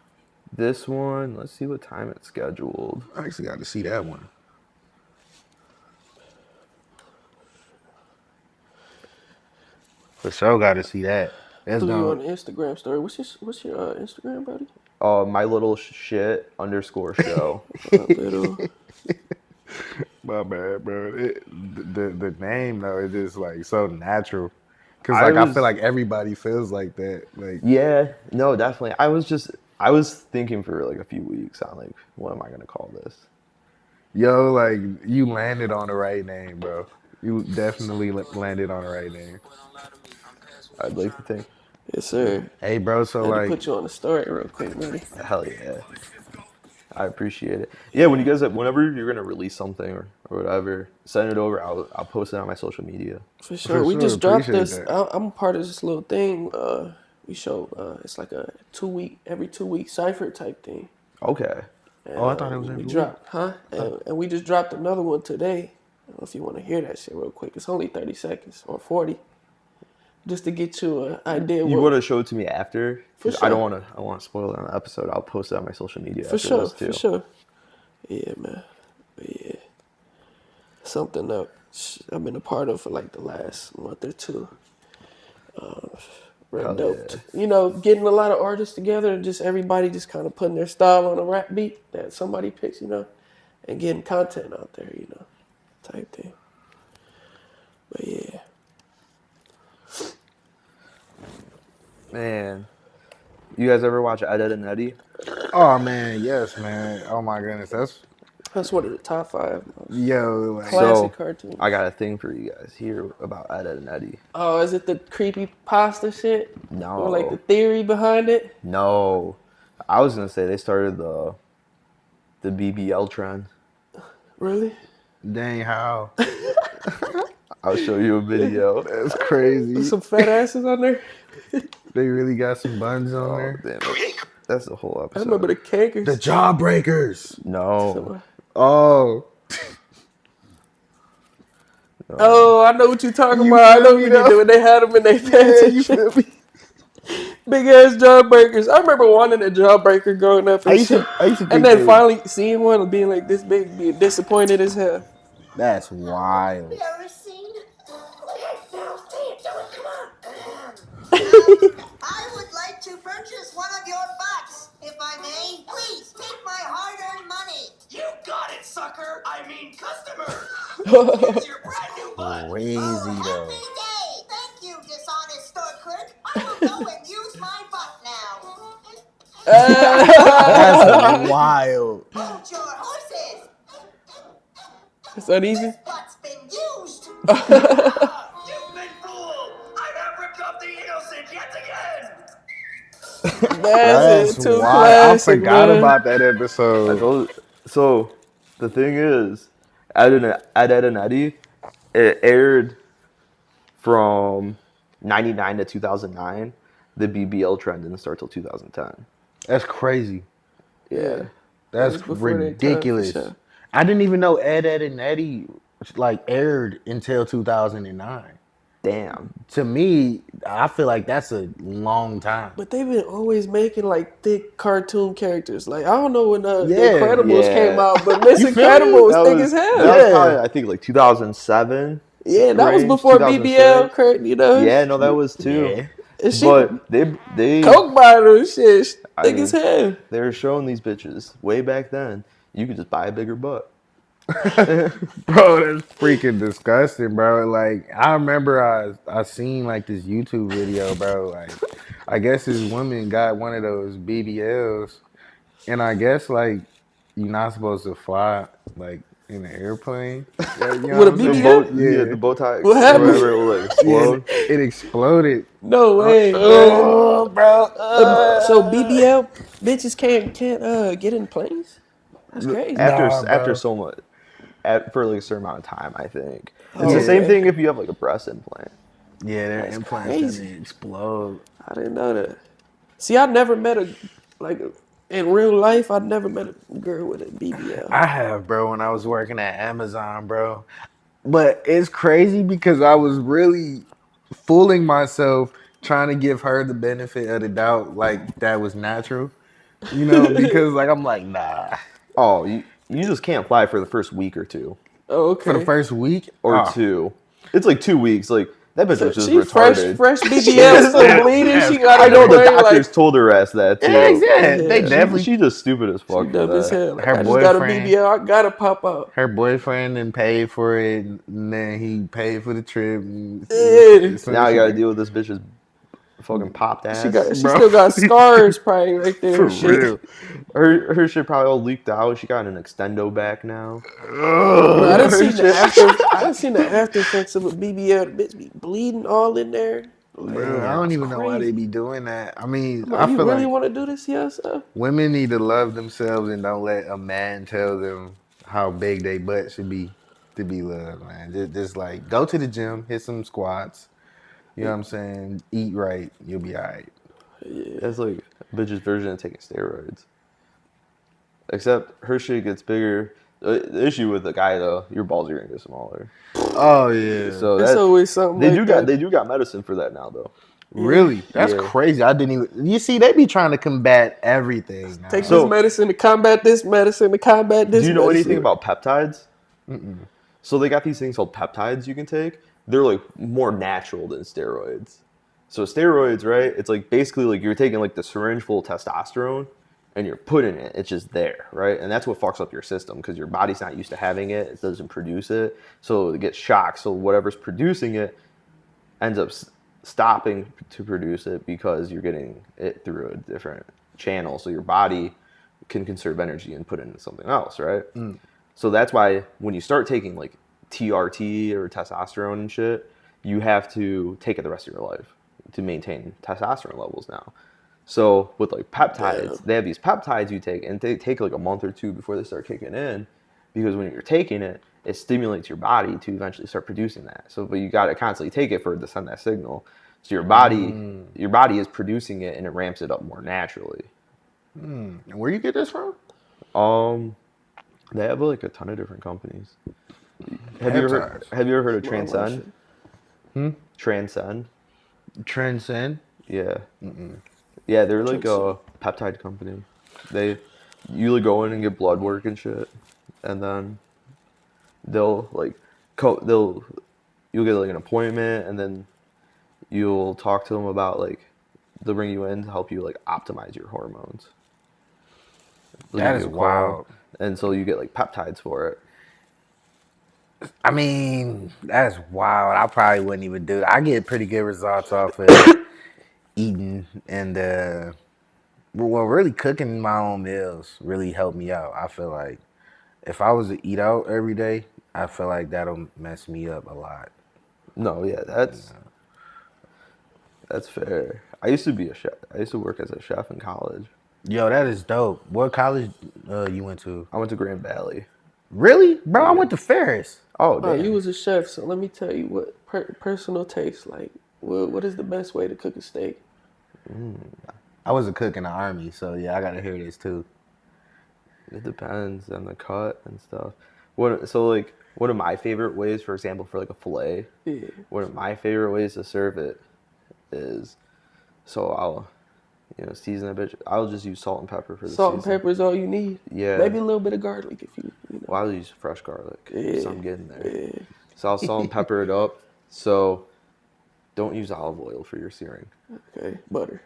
This one, let's see what time it's scheduled. I actually got to see that one. For sure, got to see that. That's Threw you on going. the Instagram story. What's your Instagram, buddy? My little shit _ show. Little. My bad, bro. The name though is just like so natural. Cause I like I was- feel like everybody feels like that. Like Yeah, no, definitely. I was thinking for like a few weeks on like what am I gonna call this? yo, like you landed on the right name, bro. You definitely landed on the right name. I'd like to think. Yes, sir. Hey, bro. So Had to like, put you on the story real quick, buddy. Hell yeah. I appreciate it. Yeah, whenever you're gonna release something or whatever, send it over. I'll post it on my social media. For sure. We sure, just dropped appreciate this. that. I'm part of this little thing. We show. It's like a every 2 week cipher type thing. Okay. And, Oh, I thought it was we every week. dropped, huh? And we just dropped another one today. I don't know if you want to hear that shit real quick. It's only 30 seconds or 40. just to get you an idea. You what, want to show it to me after? For 'Cause I don't sure. want to. I want to spoil it on the episode. I'll post it on my social media for after sure, this too. for sure. Yeah, man. But yeah, something that I've been a part of for like the last month or two. Real Hell dope. yeah. You know, getting a lot of artists together and just everybody just kind of putting their style on a rap beat that somebody picks, you know, and getting content out there, you know, type thing. But yeah. Man, you guys ever watch Ed, Edd and Eddy? Oh man, yes, man. Oh my goodness, That's one of the top 5 most yo. Like, classic So, cartoons. I got a thing for you guys here about Ed, Edd and Eddy. Oh, is it the creepy pasta shit? No. Or like the theory behind it? No, I was gonna say they started the BBL trend. Really? dang, how? I'll show you a video. That's crazy. Some fat asses on there? They really got some buns on Oh, there. damn it. That's the whole I episode. remember the cankers. The Jawbreakers. No. Oh, Oh, I know what you're talking You about. I know feel what me, you though? doing. They had them in their pants yeah, and you shit. feel me? Big ass jawbreakers. I remember wanting a jawbreaker growing up and shit. I used to think And then they- finally seeing one being like this big, being disappointed as hell. That's wild. You ever seen? Look at Phil. Say it to him. Come on. I would like to purchase one of your butts, if I may. Please take my hard-earned money. You got it, sucker! I mean, customer! Here's your brand new butt! Crazy Oh, though. happy day. Thank you, dishonest store clerk. I will go and use my butt now. That's wild. Hold your horses. It's uneasy. This butt's been used. Ah, you've been fooled! I have ripped off the innocent yet again! That's it. Too wild. classic, I forgot man. about that I episode. told, so the thing is, Ed, Edd and Eddy, it aired from 99 to 2009. The BBL trend didn't start till 2010. That's crazy. Yeah. That's was before their time, for ridiculous. sure. I didn't even know Ed, Edd and Eddy like aired until 2009. Damn. To me, I feel like that's a long time. But they've been always making like thick cartoon characters. Like I don't know when The Yeah, Incredibles yeah. came out, but Miss You feel me? Incredible was That thick was- as hell. That was Yeah. probably, I think, like 2007. Yeah, that was range, before 2006. BBL, Kurt. You know. Yeah, no, that was too. Yeah. And she But they Coke bottle shit, I thick mean- as hell. they were showing these bitches way back then. You could just buy a bigger butt. Bro, that's freaking disgusting, bro. Like I remember I seen like this YouTube video, bro. Like I guess this woman got one of those BBLs, and I guess like you're not supposed to fly like in an airplane. Like, you know With a what I'm saying? BBL? Yeah, the bow tie. What happened? Whatever, it will like explode. It exploded. No way, man. Oh, bro. So BBL bitches can't get in planes. That's crazy. After Nah, bro. after so much, for like a certain amount of time, I think it's Oh, the same okay. thing if you have like a breast implant. Yeah, their That's implants crazy. gonna explode. I didn't know that. See, I never met in real life. I never met a girl with a BBL. I have, bro, when I was working at Amazon, bro. But it's crazy because I was really fooling myself trying to give her the benefit of the doubt, like that was natural. You know, because like I'm like, nah. Oh, you just can't fly for the first week or two Oh, okay. For the first week or oh. two. It's like 2 weeks. Like that bitch was just she fresh retarded. BBL still bleeding. She got I to know go the plane doctors like told her ass that too. Yeah, yeah, they Yeah. definitely. She just stupid as fuck. she for dumb as that. hell. Like, Her I just got a boyfriend- BBL. I gotta pop out. Her boyfriend and paid for it, and then he paid for the trip. And Yeah. so Now she- you gotta deal with this bitch's fucking popped ass. She bro. still got scars probably right there. For and shit. real. Her shit probably all leaked out. She got an extendo back now. Bro, I done seen the after effects of a BBL. The bitch be bleeding all in there. Bro, I don't even know why crazy. they be doing that. I mean, Like, I you feel really like want to do this to yourself? women need to love themselves and don't let a man tell them how big they butt should be to be loved, man. Just like go to the gym, hit some squats. You know what I'm saying? Eat right, you'll be all right. That's like a bitch's version of taking steroids. Except her shit gets bigger. The issue with the guy though, your balls are gonna get smaller. Oh yeah. So It's that always something they like do that. got they do got medicine for that now though. Really? That's Yeah. crazy. I didn't even. You see, they be trying to combat everything now. Take So- this medicine to combat this medicine to combat this. Do you know medicine. anything about peptides? So they got these things called peptides you can take. They're like more natural than steroids. So steroids, right? It's like basically like you're taking like the syringe full of testosterone and you're putting it. It's just there, right? And that's what fucks up your system because your body's not used to having it. It doesn't produce it. So it gets shocked. So whatever's producing it ends up stopping to produce it because you're getting it through a different channel. So your body can conserve energy and put it into something else, right? So that's why when you start taking like TRT or testosterone and shit, you have to take it the rest of your life to maintain testosterone levels now. So with like peptides, they have these peptides you take, and they take like a month or two before they start kicking in, because when you're taking it, it stimulates your body to eventually start producing that. So, but you got to constantly take it for it to send that signal. So your body is producing it, and it ramps it up more naturally. Where you get this from? They have like a ton of different companies. Have you Peptides. ever heard of Well, Transcend? Transcend. Transcend. Yeah. Yeah, they're like a peptide company. They usually go in and get blood work and shit, and then they'll like you'll get like an appointment, and then you'll talk to them about like they'll bring you in to help you like optimize your hormones. They'll That give is you a call, wild. and so you get like peptides for it. I mean, that's wild. I probably wouldn't even do it. I get pretty good results off of eating and well, really cooking my own meals really helped me out. I feel like if I was to eat out every day, I feel like that'll mess me up a lot. No, yeah, that's fair. I used to be a chef. I used to work as a chef in college. Yo, that is dope. What college you went to? I went to Grand Valley. Really? Bro, I went to Ferris. Oh, Oh, damn. you was a chef, so let me tell you what personal taste like. What is the best way to cook a steak? I was a cook in the army, so yeah, I gotta hear this too. It depends on the cut and stuff. One of my favorite ways, for example, for like a fillet, Yeah. one of my favorite ways to serve it is, so I'll, season that bitch. I'll just use salt and pepper for the Salt and season. pepper is all you need. Yeah. Maybe a little bit of garlic if you know. Well, I'll use fresh garlic. Yeah. So I'm getting there. Yeah. So I'll salt and pepper it up. So don't use olive oil for your searing. Okay. Butter.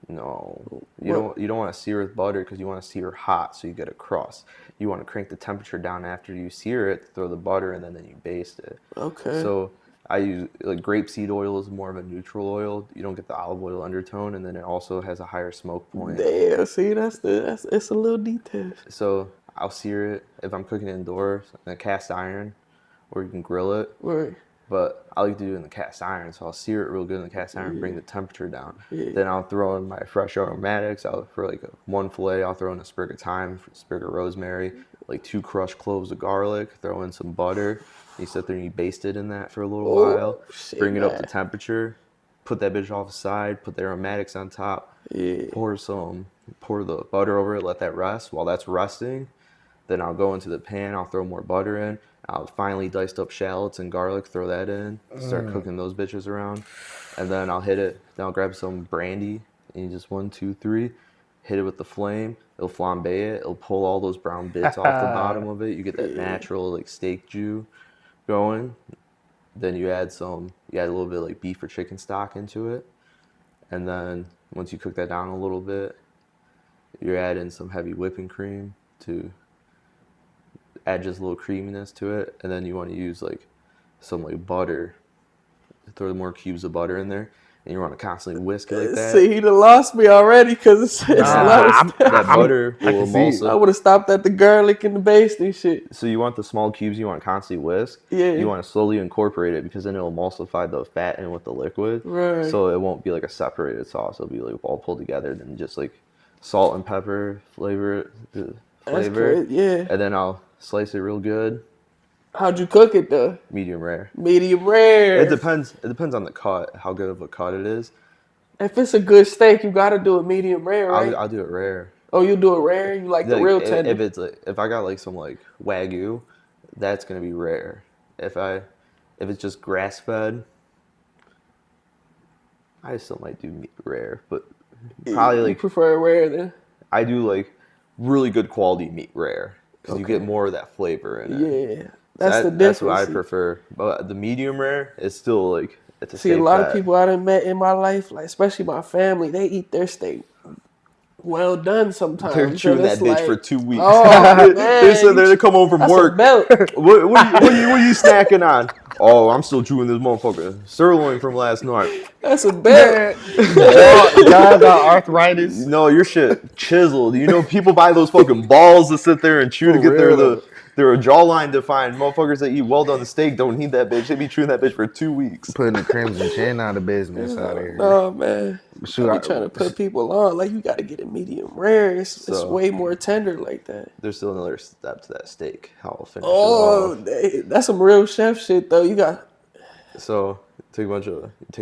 No, you don't want to sear with butter because you want to sear hot, so you get a crust. You want to crank the temperature down after you sear it, throw the butter, and then you baste it. Okay. So I use like grapeseed oil is more of a neutral oil. You don't get the olive oil undertone, and then it also has a higher smoke point. Damn. See, it's a little detail. So I'll sear it if I'm cooking indoors in a cast iron, or you can grill it. Right. But I like to do it in the cast iron, so I'll sear it real good in the cast iron, bring the temperature down. Yeah. Then I'll throw in my fresh aromatics. For like one fillet, I'll throw in a sprig of thyme, a sprig of rosemary, like 2 crushed cloves of garlic, throw in some butter. You sit there and you baste it in that for a little while. shit, Bring it up to man. temperature. Put that bitch off the side. Put the aromatics on top. Yeah. Pour the butter over it. Let that rest. While that's resting, then I'll go into the pan. I'll throw more butter in. I'll finely diced up shallots and garlic, throw that in, start cooking those bitches around. And then I'll hit it. Then I'll grab some brandy, and you just 1, 2, 3, hit it with the flame. It'll flambe it. It'll pull all those brown bits off the bottom of it. You get that natural like steak jus going. Then you add a little bit of like beef or chicken stock into it. And then once you cook that down a little bit, you add in some heavy whipping cream to add just a little creaminess to it, and then you want to use like some like butter. Throw more cubes of butter in there, and you want to constantly whisk it like that. See, he done lost me already because it's a lot of stuff. That butter will can see it. I emulsify. would have stopped at the garlic and the basting shit. So you want the small cubes you want to constantly whisk. Yeah. You want to slowly incorporate it because then it'll emulsify the fat in with the liquid. Right. So it won't be like a separated sauce. It'll be like all pulled together. Then just like salt and pepper flavor it. That's great. Yeah. And then I'll slice it real good, How'd you cook it though? medium rare. Medium rare. It depends. It depends on the cut, how good of a cut it is. If it's a good steak, you gotta do it medium rare, right? I'll do it rare. Oh, you do it rare? You like the Like real tender? if it's like if I got like some like Wagyu, that's gonna be rare. If it's just grass fed, I still might do meat rare, but probably You like prefer rare then? I do like really good quality meat rare because you Okay. get more of that flavor in it. Yeah, So that's the that's what I difference. prefer. But the medium rare is still like it's a See, a safe lot of bet. people I done met in my life, like especially my family, they eat their steak well done sometimes. They're And chewing it's that bitch like, for 2 weeks. oh They man, said they're come home from that's a work. belt. What are you snacking on? Oh, I'm still chewing this motherfucker sirloin from last night. That's a belt. Y'all got arthritis. No, your shit chiseled. You know, people buy those fucking balls to sit there and chew For to get real, though. their jawline defined. Motherfuckers that eat well done steak don't need that bitch. They be chewing that bitch for 2 weeks. Putting the Crimson Chin out of business out here. No man, Shoot, I be trying to put people on. Like you got to get a medium rare. It's So- way more tender like that. There's still another step to that steak. How I'll finish Oh, it off. that's some real chef shit though. You got So take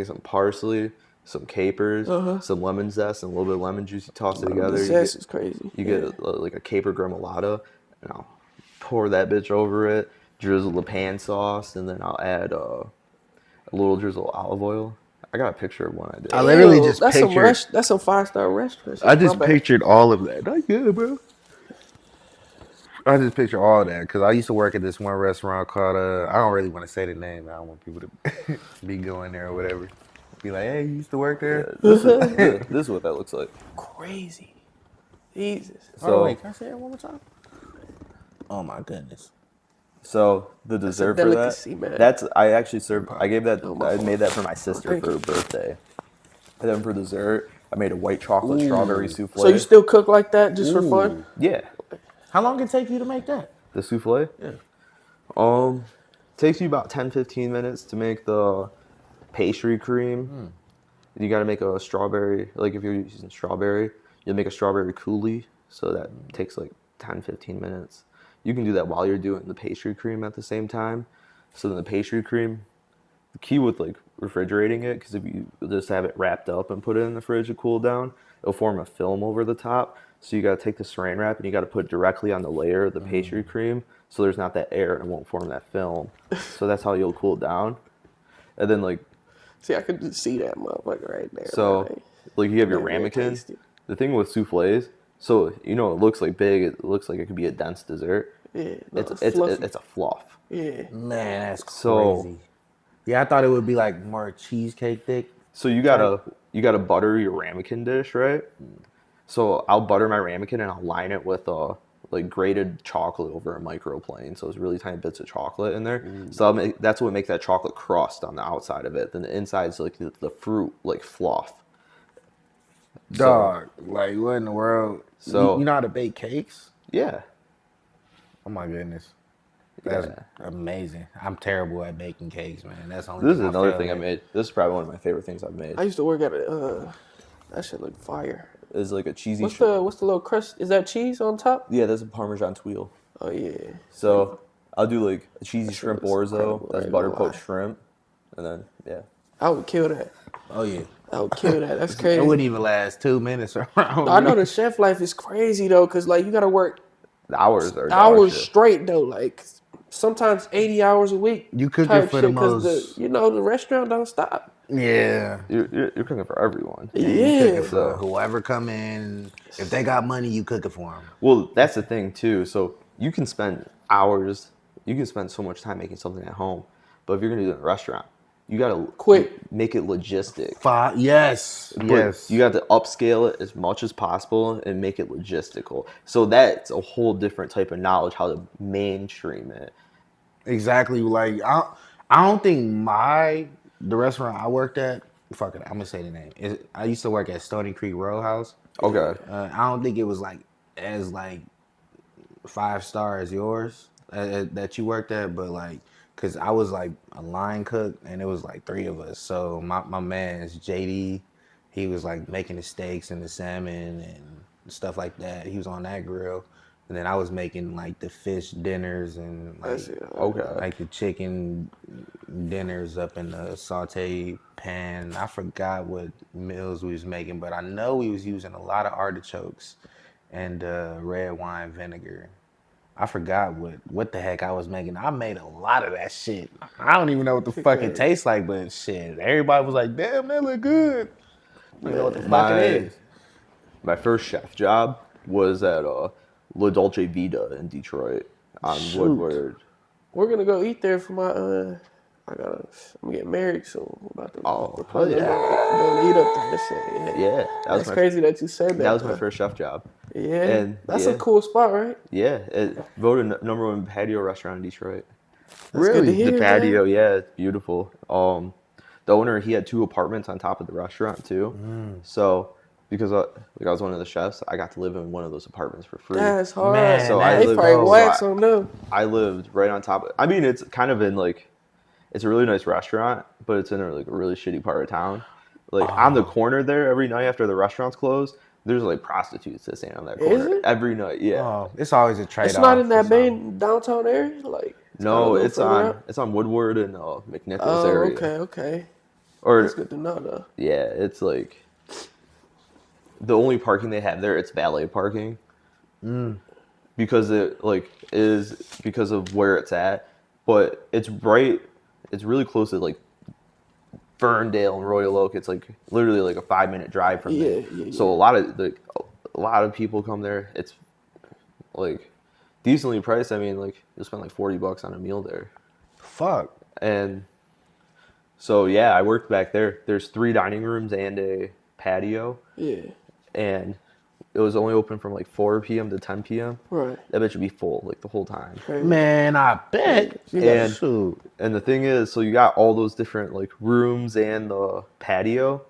some parsley, some capers, some lemon zest, and a little bit of lemon juice. You toss it together. the You zest get, is crazy. you get like a caper gremolata, and I'll pour that bitch over it. Drizzle the pan sauce, and then I'll add a little drizzle of olive oil. I got a picture of one I did. I literally just that's pictured. that's some 5-star restaurant. I just My bad. pictured all of that. Not good, bro. I just picture all of that because I used to work at this one restaurant called I don't really want to say the name. I don't want people to be going there or whatever. Be like, hey, you used to work there. This is what that looks like. Crazy. Jesus. So, wait, can I say it one more time? Oh my goodness. so the dessert for delicacy, that. man. That's I actually served. I gave that. my I fault. made that for my sister thank for her you. birthday. And then for dessert, I made a white chocolate strawberry souffle. So you still cook like that just for fun? Yeah, How long did it take you to make that? the souffle. Yeah. Takes you about 10-15 minutes to make the pastry cream. You got to make a strawberry. Like if you're using strawberry, you'll make a strawberry coulis. So that takes like 10-15 minutes. You can do that while you're doing the pastry cream at the same time. So then the pastry cream, the key with like refrigerating it, because if you just have it wrapped up and put it in the fridge to cool down, it'll form a film over the top. So you got to take the saran wrap and you got to put it directly on the layer of the pastry cream, so there's not that air and it won't form that film. So that's how you'll cool it down. And then like See, I could just see that motherfucker right there. so, man. like you have your Never ramekin. tasted. The thing with souffles, so you know it looks like big. It looks like it could be a dense dessert. Yeah, no, It's fluffy. it's a fluff. Yeah. Man, that's crazy. So- Yeah, I thought it would be like more cheesecake thick. So you gotta butter your ramekin dish, right? So I'll butter my ramekin and I'll line it with like grated chocolate over a microplane. So it's really tiny bits of chocolate in there. So that's what makes that chocolate crust on the outside of it. Then the inside's like the fruit like fluff. Dog, like what in the world? So- you know how to bake cakes? Yeah. Oh my goodness. That's Yeah. amazing. I'm terrible at baking cakes, man. That's the only This is thing another fail thing I at. made. This is probably one of my favorite things I've made. I used to work at that shit look fire. It's like a cheesy. What's the little crust? Is that cheese on top? Yeah, that's a Parmesan tuile. Oh yeah. So I'll do like a cheesy shrimp looks orzo. incredible, That's I ain't butter gonna lie. poached shrimp, and then yeah. I would kill that. Oh yeah. I would kill that. That's It crazy. wouldn't even last 2 minutes around. I know the chef life is crazy though, cause like you gotta work The hours are dog hours shit. straight though, like sometimes 80 hours a week. You cooking type for the shit, 'cause most- the restaurant don't stop. Yeah. You're cooking for everyone. You Yeah. cooking for whoever come in. If they got money, you cooking for them. Well, that's the thing too. So you can spend hours. You can spend so much time making something at home, but if you're gonna do it in a restaurant, you gotta Quick. make it logistic. Yes. But Yes. you got to upscale it as much as possible and make it logistical. So that's a whole different type of knowledge how to mainstream it. Exactly. Like I don't think the restaurant I worked at. Fuck it. I'm gonna say the name. I used to work at Stony Creek Row House. Okay. I don't think it was like as like 5-star as yours that you worked at, but like, cause I was like a line cook and it was like 3 of us. So my man's JD, he was like making the steaks and the salmon and stuff like that. He was on that grill. And then I was making like the fish dinners and like, Okay. like the chicken dinners up in the saute pan. I forgot what meals we was making, but I know we was using a lot of artichokes and red wine vinegar. I forgot what the heck I was making. I made a lot of that shit. I don't even know what the fuck it tastes like, but shit, everybody was like, "Damn, that look good." I don't even know what the fuck it My is. my first chef job was at La Dolce Vita in Detroit on Shoot. Woodward. We're gonna go eat there for my I'm getting married soon. We're about to Oh, we're hell planning yeah. on going to eat up there. Shit, Yeah, that was That's my crazy that you said that. that was my though. first chef job. Yeah, And that's yeah, a cool spot, right? yeah, it voted number one patio restaurant in Detroit. That's good to Really? hear. The man. patio, yeah, it's beautiful. The owner, he had 2 apartments on top of the restaurant too. So because like I was one of the chefs, I got to live in one of those apartments for free. That's hard. Man, So that I they is lived. probably dope. wax so on them. I lived right on top. I mean, it's kind of in like, it's a really nice restaurant, but it's in a really shitty part of town. Like on the corner there, every night after the restaurant's closed, there's like prostitutes that stand on that Is corner it? every night. Yeah. Oh, it's always a trade-off. It's not in for that something. main downtown area. Like it's kinda a No, little it's further on out? it's on Woodward and McNichols Oh, area. okay. Or That's good to know, though. yeah, it's like the only parking they have there. It's valet parking because it like is because of where it's at, but it's right. It's really close to like Ferndale and Royal Oak. It's like literally like a 5-minute drive from there. Yeah. So a lot of people come there. It's like decently priced. I mean, like you'll spend like $40 on a meal there. Fuck. And so yeah, I worked back there. There's 3 dining rooms and a patio, Yeah, and it was only open from like 4 p.m. to 10 p.m. right. That bitch would be full like the whole time. Crazy. Man, I bet. And Shoot. and the thing is, so you got all those different like rooms and the patio.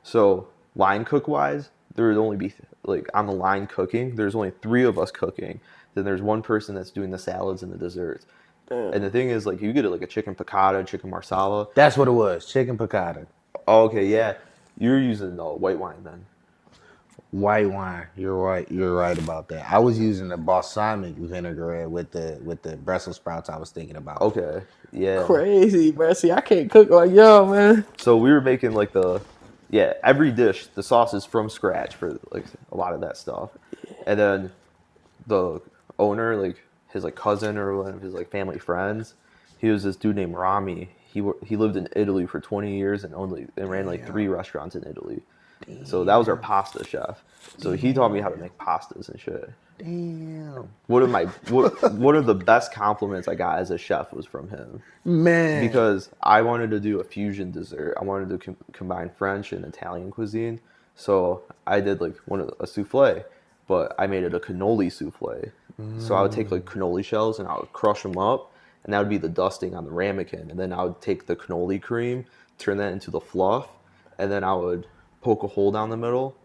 So line cook wise, there would only be like on the line cooking. There's only 3 of us cooking. Then there's one person that's doing the salads and the desserts. Damn. And the thing is, like you get like a chicken piccata and chicken marsala. That's what it was. Chicken piccata. Oh, okay, yeah. You're using white wine then. White wine. You're right. You're right about that. I was using the balsamic vinaigrette with the Brussels sprouts I was thinking about. Okay, yeah. Crazy, bro. See, I can't cook like y'all, man. So we were making like every dish, the sauce is from scratch for like a lot of that stuff. And then the owner, like his like cousin or one of his like family friends, he was this dude named Rami. He lived in Italy for 20 years and ran like 3 restaurants in Italy. So that was our pasta chef. So he taught me how to make pastas and shit. Damn. One of the best compliments I got as a chef was from him. Man. Because I wanted to do a fusion dessert. I wanted to combine French and Italian cuisine. So I did like a souffle, but I made it a cannoli souffle. So I would take like cannoli shells and I would crush them up, and that would be the dusting on the ramekin. And then I would take the cannoli cream, turn that into the fluff, and then I would poke a hole down the middle.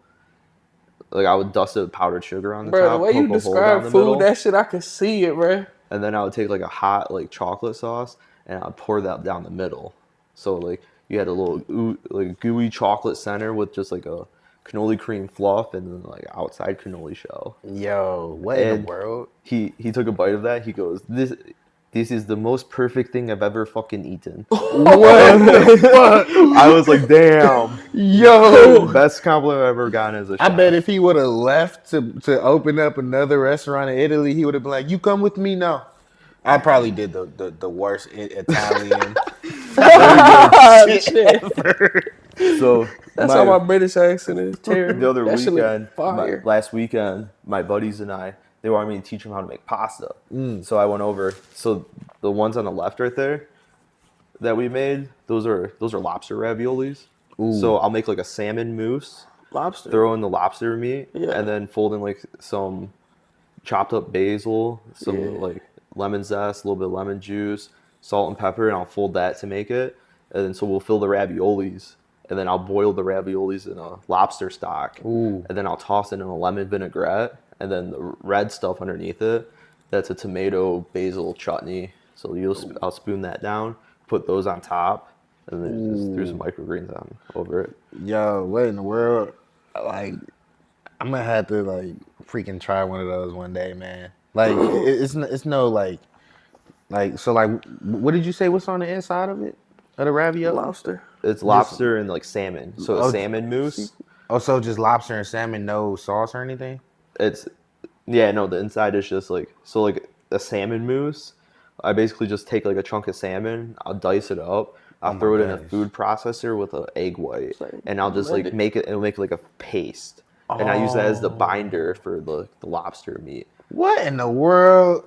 Like I would dust it with powdered sugar on the Bro, top. the way you poke a hole down describe the food, middle. that shit, I can see it, bro. And then I would take like a hot like chocolate sauce and I'd pour that down the middle. So like you had a little gooey chocolate center with just like a cannoli cream fluff and then like outside cannoli shell. Yo, what in And the world? He took a bite of that. He goes, This is the most perfect thing I've ever fucking eaten. What the fuck? I was like, damn. Yo. Best compliment I've ever gotten as a I chef. bet if he would have left to open up another restaurant in Italy, he would have been like, "You come with me now." I probably did the worst Italian. Shit. So That's how my British accent is. Terrible. the other That shit look weekend, fire. last weekend, my buddies and I, they wanted me to teach them how to make pasta. So I went over. So the ones on the left right there that we made, those are lobster raviolis. So I'll make like a salmon mousse, Lobster. throw in the lobster meat, Yeah. and then fold in like some chopped up basil, some Yeah. like lemon zest, a little bit of lemon juice, salt and pepper, and I'll fold that to make it. And then so we'll fill the raviolis, and then I'll boil the raviolis in a lobster stock, and then I'll toss it in a lemon vinaigrette, and then the red stuff underneath it, that's a tomato basil chutney. So I'll spoon that down, put those on top, and then just threw some microgreens on over it. Yo, what in the world? Like, I'm gonna have to like freaking try one of those one day, man. Like, it's no like so like, what did you say? What's on the inside of it? Of the ravioli? Lobster. It's lobster and like salmon. So a salmon mousse. Oh, so just lobster and salmon, no sauce or anything? It's Yeah, no, the inside is just like so like a salmon mousse. I basically just take like a chunk of salmon, I'll dice it up, I'll Oh my throw it in a gosh. food processor with an egg white, like and I'll just blend like it. make it. It'll make like a paste, and I use that as the Oh, binder for the lobster meat. what in the world?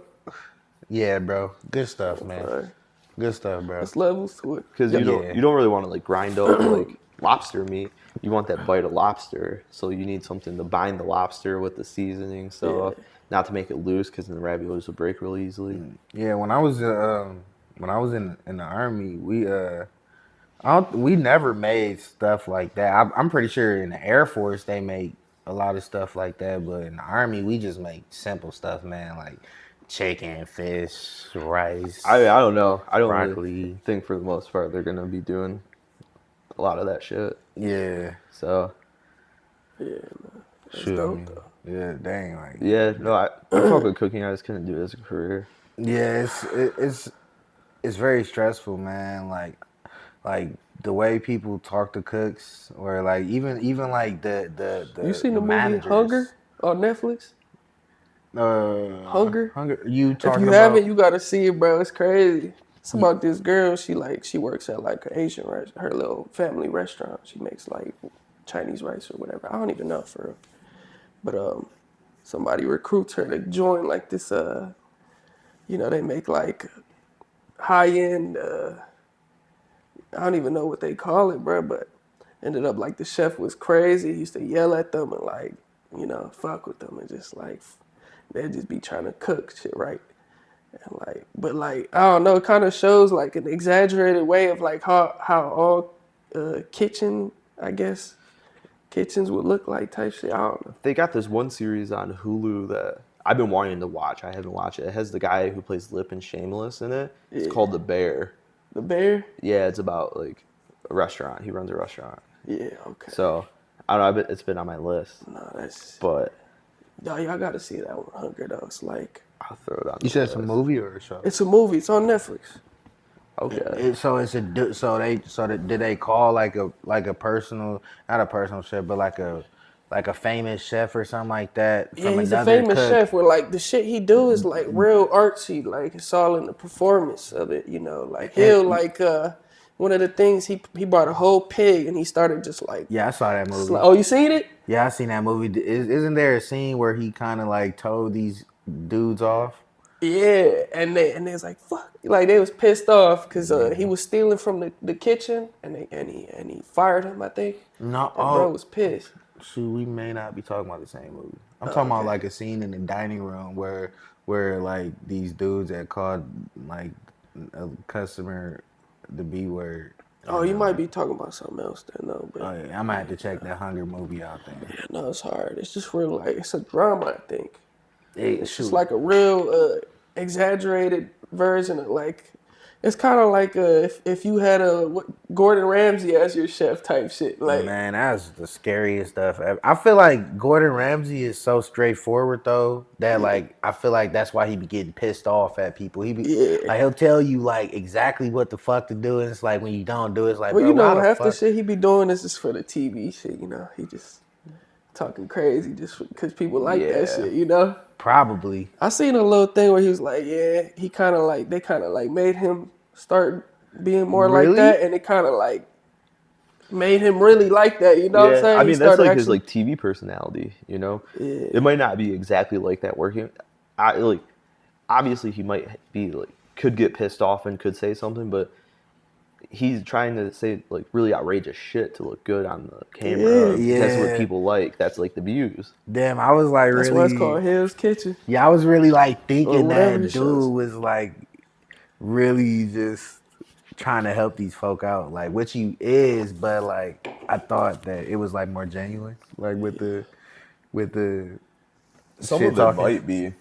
Yeah, bro. Good stuff, man. Fire. Good stuff, bro. It's levels to it. Because Yep. you don't really want to like grind up like lobster meat. You want that bite of lobster, so you need something to bind the lobster with the seasoning stuff, not to make it loose because then the raviolis will break really easily. Yeah, when I was in the army, we never made stuff like that. I'm pretty sure in the Air Force they make a lot of stuff like that, but in the army we just make simple stuff, man, like chicken, fish, rice. I don't know. I don't really Broccoli. think for the most part they're gonna be doing a lot of that shit. Yeah, So Yeah, man. That's shoot, I dope mean, though. yeah, dang, like yeah, no, I fuck with cooking. I just couldn't do it as a career. yeah, it's very stressful, man. Like the way people talk to cooks, or like even like the You seen the movie managers. Hunger on Netflix? Hunger? Hunger. You If talking you about? haven't, you gotta see it, bro. It's crazy. It's about this girl. She works at like an Asian her little family restaurant. She makes like Chinese rice or whatever. I don't even know for real. But somebody recruits her to join like this. They make like high end. I don't even know what they call it, bro. But ended up like the chef was crazy. He used to yell at them and like fuck with them and just like they'd just be trying to cook shit right. And but I don't know, it kind of shows like an exaggerated way of like how all kitchens would look like type shit. I don't know. They got this one series on Hulu that I've been wanting to watch. I haven't watched it. It has the guy who plays Lip and Shameless in it. It's called The Bear. The Bear? Yeah, it's about like a restaurant. He runs a restaurant. Yeah, okay. So I don't know. It's been on my list, No, that's but y'all gotta see that one, Hunger though. It's like I'll throw it on. You the said it's a list. movie or a show? it's a movie. It's on Netflix. Okay. Did they call like a personal, not a personal chef, but like a famous chef or something like that Yeah, from he's a another famous cook? chef where like the shit he do is like real artsy. Like it's all in the performance of it, Like he'll like one of the things he bought a whole pig and he started just like Yeah, I saw that movie. Oh, you seen it? Yeah, I seen that movie. Isn't there a scene where he kind of like told these dudes off? Yeah, and they was like fuck, like they was pissed off because he was stealing from the kitchen and he fired him. I think. No, And bro was pissed. shoot, we may not be talking about the same movie. I'm talking about like a scene in the dining room where like these dudes had called like a customer the B word. Oh, you might be talking about something else then, though. But Oh yeah, I'm gonna have to check that Hunger movie out then. yeah, no, it's hard. It's just real like it's a drama. I think it's shoot. just like a real exaggerated version of like. It's kind of like if you had Gordon Ramsay as your chef type shit. Like Man, that's the scariest stuff ever. I feel like Gordon Ramsay is so straightforward though that like I feel like that's why he be getting pissed off at people. Like he'll tell you like exactly what the fuck to do, and it's like when you don't do it, it's like well, bro, why the half fuck? the shit he be doing is just for the TV shit. He just talking crazy just because people like that shit. Probably. I seen a little thing where he was like, yeah, they kind of like made him start being more like Really? that, and it kind of like made him really like that. You know what I'm saying? I He mean that's started like his actually- like TV personality. Yeah. It might not be exactly like that working. Obviously he might be like could get pissed off and could say something, but he's trying to say like really outrageous shit to look good on the camera. Yeah. That's what people like. That's like the views. Damn, I was like That's really. why it's called Hell's Kitchen. Yeah, I was really like thinking whatever that the dude shows. was like really just trying to help these folk out, like which he is, but like I thought that it was like more genuine, like with the Some shit of it talking. might be.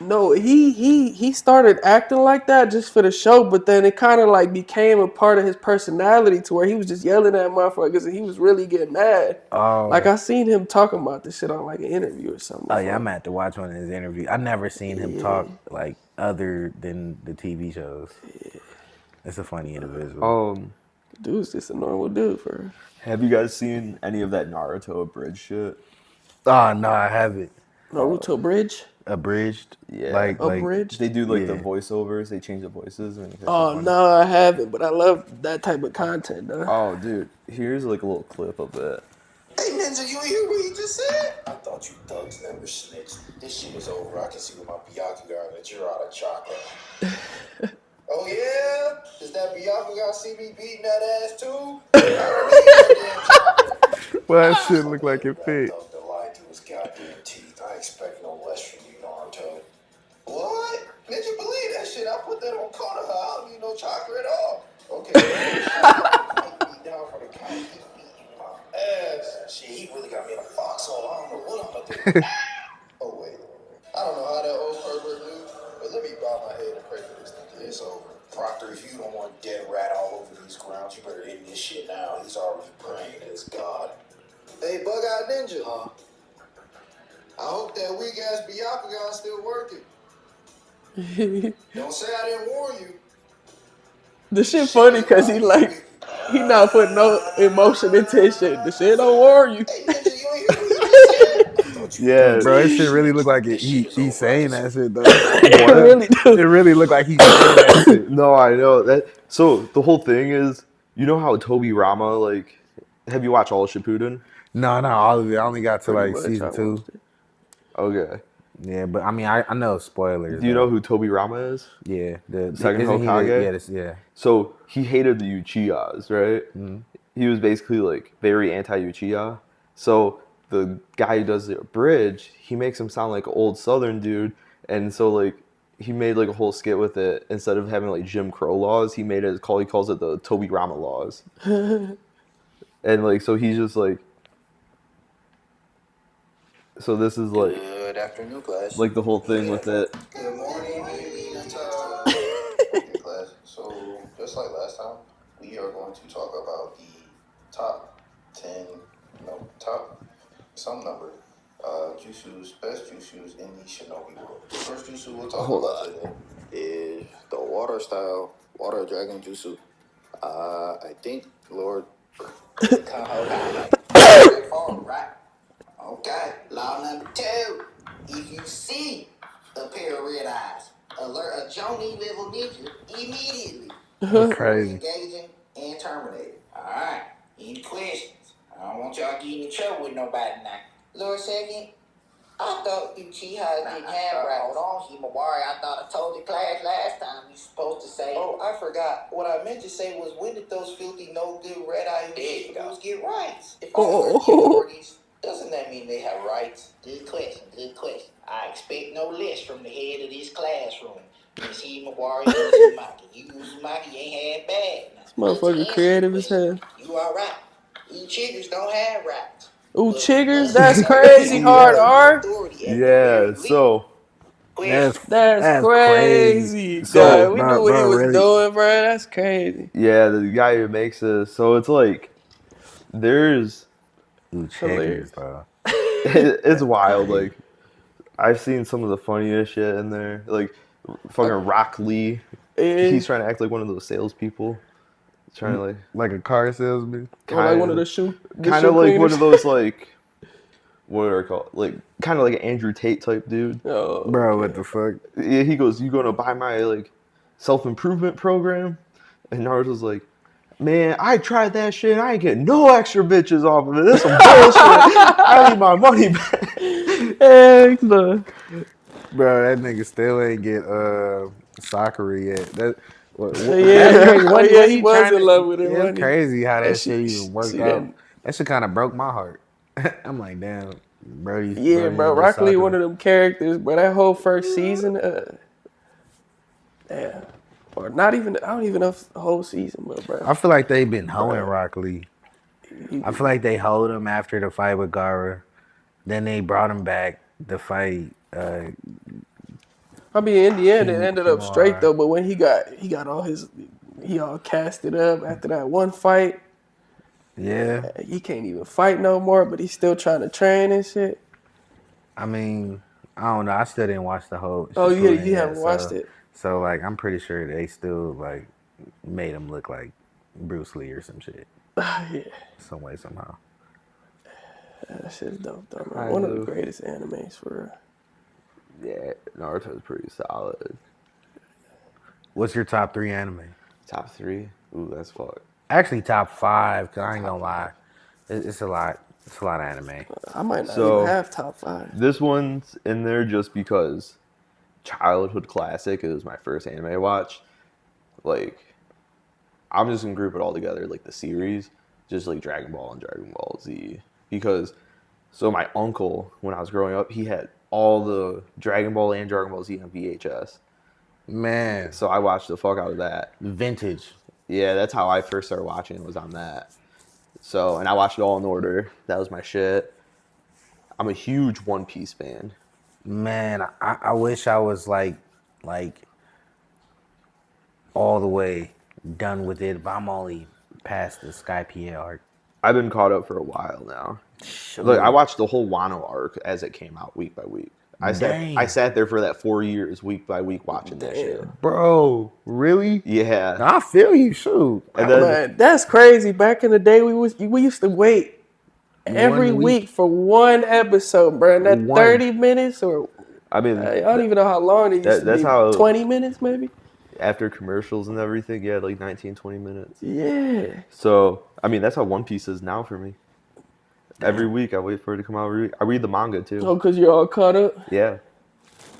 No, he started acting like that just for the show, but then it kind of like became a part of his personality to where he was just yelling at motherfuckers and he was really getting mad. Oh. Like I seen him talking about this shit on like an interview or something. Oh yeah, I'm gonna have to watch one of his interviews. I never seen him talk like other than the TV shows. It's a funny individual. Dude's just a normal dude for. Have you guys seen any of that Naruto abridged shit? Oh no, I haven't. Naruto Bridge. abridged. Yeah. Like Abridged? They do like the Yeah. voiceovers. They change the voices. And it's Oh funny. no, I haven't, but I love that type of content though. Oh, dude, here's like a little clip of it. Hey, Ninja, you ain't hear what he just said? I thought you thugs never snitched. This shit is over. I can see with my Byakugan that you're out of chocolate. Oh, yeah? Does that Byakugan see me beating that ass, too? I don't need no damn chocolate. well, that shit look like it That fit. thug that lied through his goddamn teeth. I expect no less from you, Naruto. What? Ninja, believe that shit. I put that on Konoha. I don't need no chocolate at all. Okay. Take me down for the count. He beating my ass. Shit, he really got me in a foxhole. I don't know what I'm gonna do. Oh, wait. I don't know how that old pervert knew, but let me bow my head and pray for this nigga. It's over. Proctor, if you don't want dead rat all over these grounds, you better end this shit now. He's already praying to his God. Hey, Bug-Eyed Ninja. Huh? I hope that weak-ass Byakugan's still working. Don't say I didn't warn you. The shit funny because he not putting no emotion into his shit. The shit don't worry you. Hey, Ninja, you ain't hear what he just said? I thought you Yeah. Bro, it shit really look like This shit is over. he's saying that shit though. It really do. It really look like he's saying that shit. No, I know that. So the whole thing is, you know how Toby Rama like. Have you watched all of Shippuden? No, not all of it. I only got to Pretty like much, season I 2. watched it. Okay. Yeah, but I mean, I know spoilers. Do you though. know who Toby Rama is? Yeah, the Second isn't he the- Hokage? yeah. So he hated the Uchihas, right? He was basically like very anti-Uchiha. So the guy who does the bridge, he makes him sound like an old Southern dude, and so like he made like a whole skit with it. Instead of having like Jim Crow laws, he made it he calls it the Toby Rama laws. And like so he's just like, so this is like Good afternoon, class. the whole thing with it. Good morning, baby. Okay, class. So, just like last time, we are going to talk about the top 10, no, top some number, Jutsus, best Jutsus in the Shinobi world. The first Jutsu we'll talk about today is the water style, water dragon Jutsu. I think Lord. Right? Okay, law number 2. If you see a pair of red eyes, alert a Joni level ninja immediately. That's crazy. Engaging and terminated. Alright, any questions? I don't want y'all getting in trouble with nobody now. Lord Second, I thought Uchiha didn't have right. Hold on, Himawari. I thought I told the class last time you're supposed to say. Oh, I forgot. What I meant to say was, when did those filthy, no good red eye Uchiha get rights? If I alert minorities, doesn't that mean they have rights? Good question, good question. I expect no less from the head of this classroom. Miss Himawari Uzumaki. You Uzumaki ain't had bad. This motherfucker creative as hell. You are right. You chiggers don't have rights. Ooh, chiggers, that's crazy hard, R. Yeah. So That's crazy. So, God, we knew what he was really, doing, bro. That's crazy. yeah, the guy who makes this. So it's like there's Hilarious. though. it's wild. Like I've seen some of the funniest shit in there. Like fucking Rock Lee. He's trying to act like one of those salespeople. He's trying to Like a car salesman. Or like one of the shoe. kind of like one of those like what are they called? Like kind of like an Andrew Tate type dude. Oh, Bro, what the fuck? Yeah, he goes, "You gonna buy my like self-improvement program?" And Naruto's like, "Man, I tried that shit. I ain't getting no extra bitches off of it. This some bullshit. I need my money back." excellent. Bro, that nigga still ain't get Sakura yet. That Yeah, he was in love with her. It's wasn't he? crazy how that And shit even worked she out. didn't- That shit kind of broke my heart. I'm like, damn, Brody. Yeah, bro. Rock Lee, one of them characters, but that whole first season, damn. Or not even, I don't even know if the whole season, but bro. I feel like they've been hoeing Rock Lee. I feel like they hoed him after the fight with Gara. Then they brought him back to fight. I mean, in the end, it ended up straight Kimura. though. But when he got all his, he all casted up after that one fight. Yeah. He can't even fight no more, but he's still trying to train and shit. I mean, I don't know. I still didn't watch the whole. Oh, yeah, Shippuden you yet, haven't watched it. So like, I'm pretty sure they still like made him look like Bruce Lee or some shit, Yeah, some way somehow. that shit's dope though, man. Kind One of the of. greatest animes for real. Yeah, Naruto's pretty solid. What's your top 3 anime? Top 3? Ooh, that's fuck. Actually, top 5, because I ain't gonna lie. It's a lot. It's a lot of anime. I might not So- even have top 5. This one's in there just because childhood classic. It was my first anime I watched. Like, I'm just gonna group it all together, like the series, just like Dragon Ball and Dragon Ball Z. Because, so my uncle, when I was growing up, he had all the Dragon Ball and Dragon Ball Z on VHS. Man, So I watched the fuck out of that. vintage. Yeah, that's how I first started watching it, was on that. So, and I watched it all in order. That was my shit. I'm a huge One Piece fan. Man, I wish I was like all the way done with it, but I'm only past the Skypiea arc. I've been caught up for a while now. Sure. Look, I watched the whole Wano arc as it came out week by week. Dang. I sat there for that 4 years, week by week, watching that shit. Bro, really? Yeah. I feel you, shoot. And then, Man, that's crazy. Back in the day, we used to wait every One week for one episode, bro. And that One. 30 minutes or I mean, I don't even know how long it used to that's be. how- 20 minutes maybe? after commercials and everything, yeah, like 19, 20 minutes. Yeah. So, I mean, that's how One Piece is now for me. Every week, I wait for it to come out. I read the manga, too. Oh, because you're all caught up? Yeah.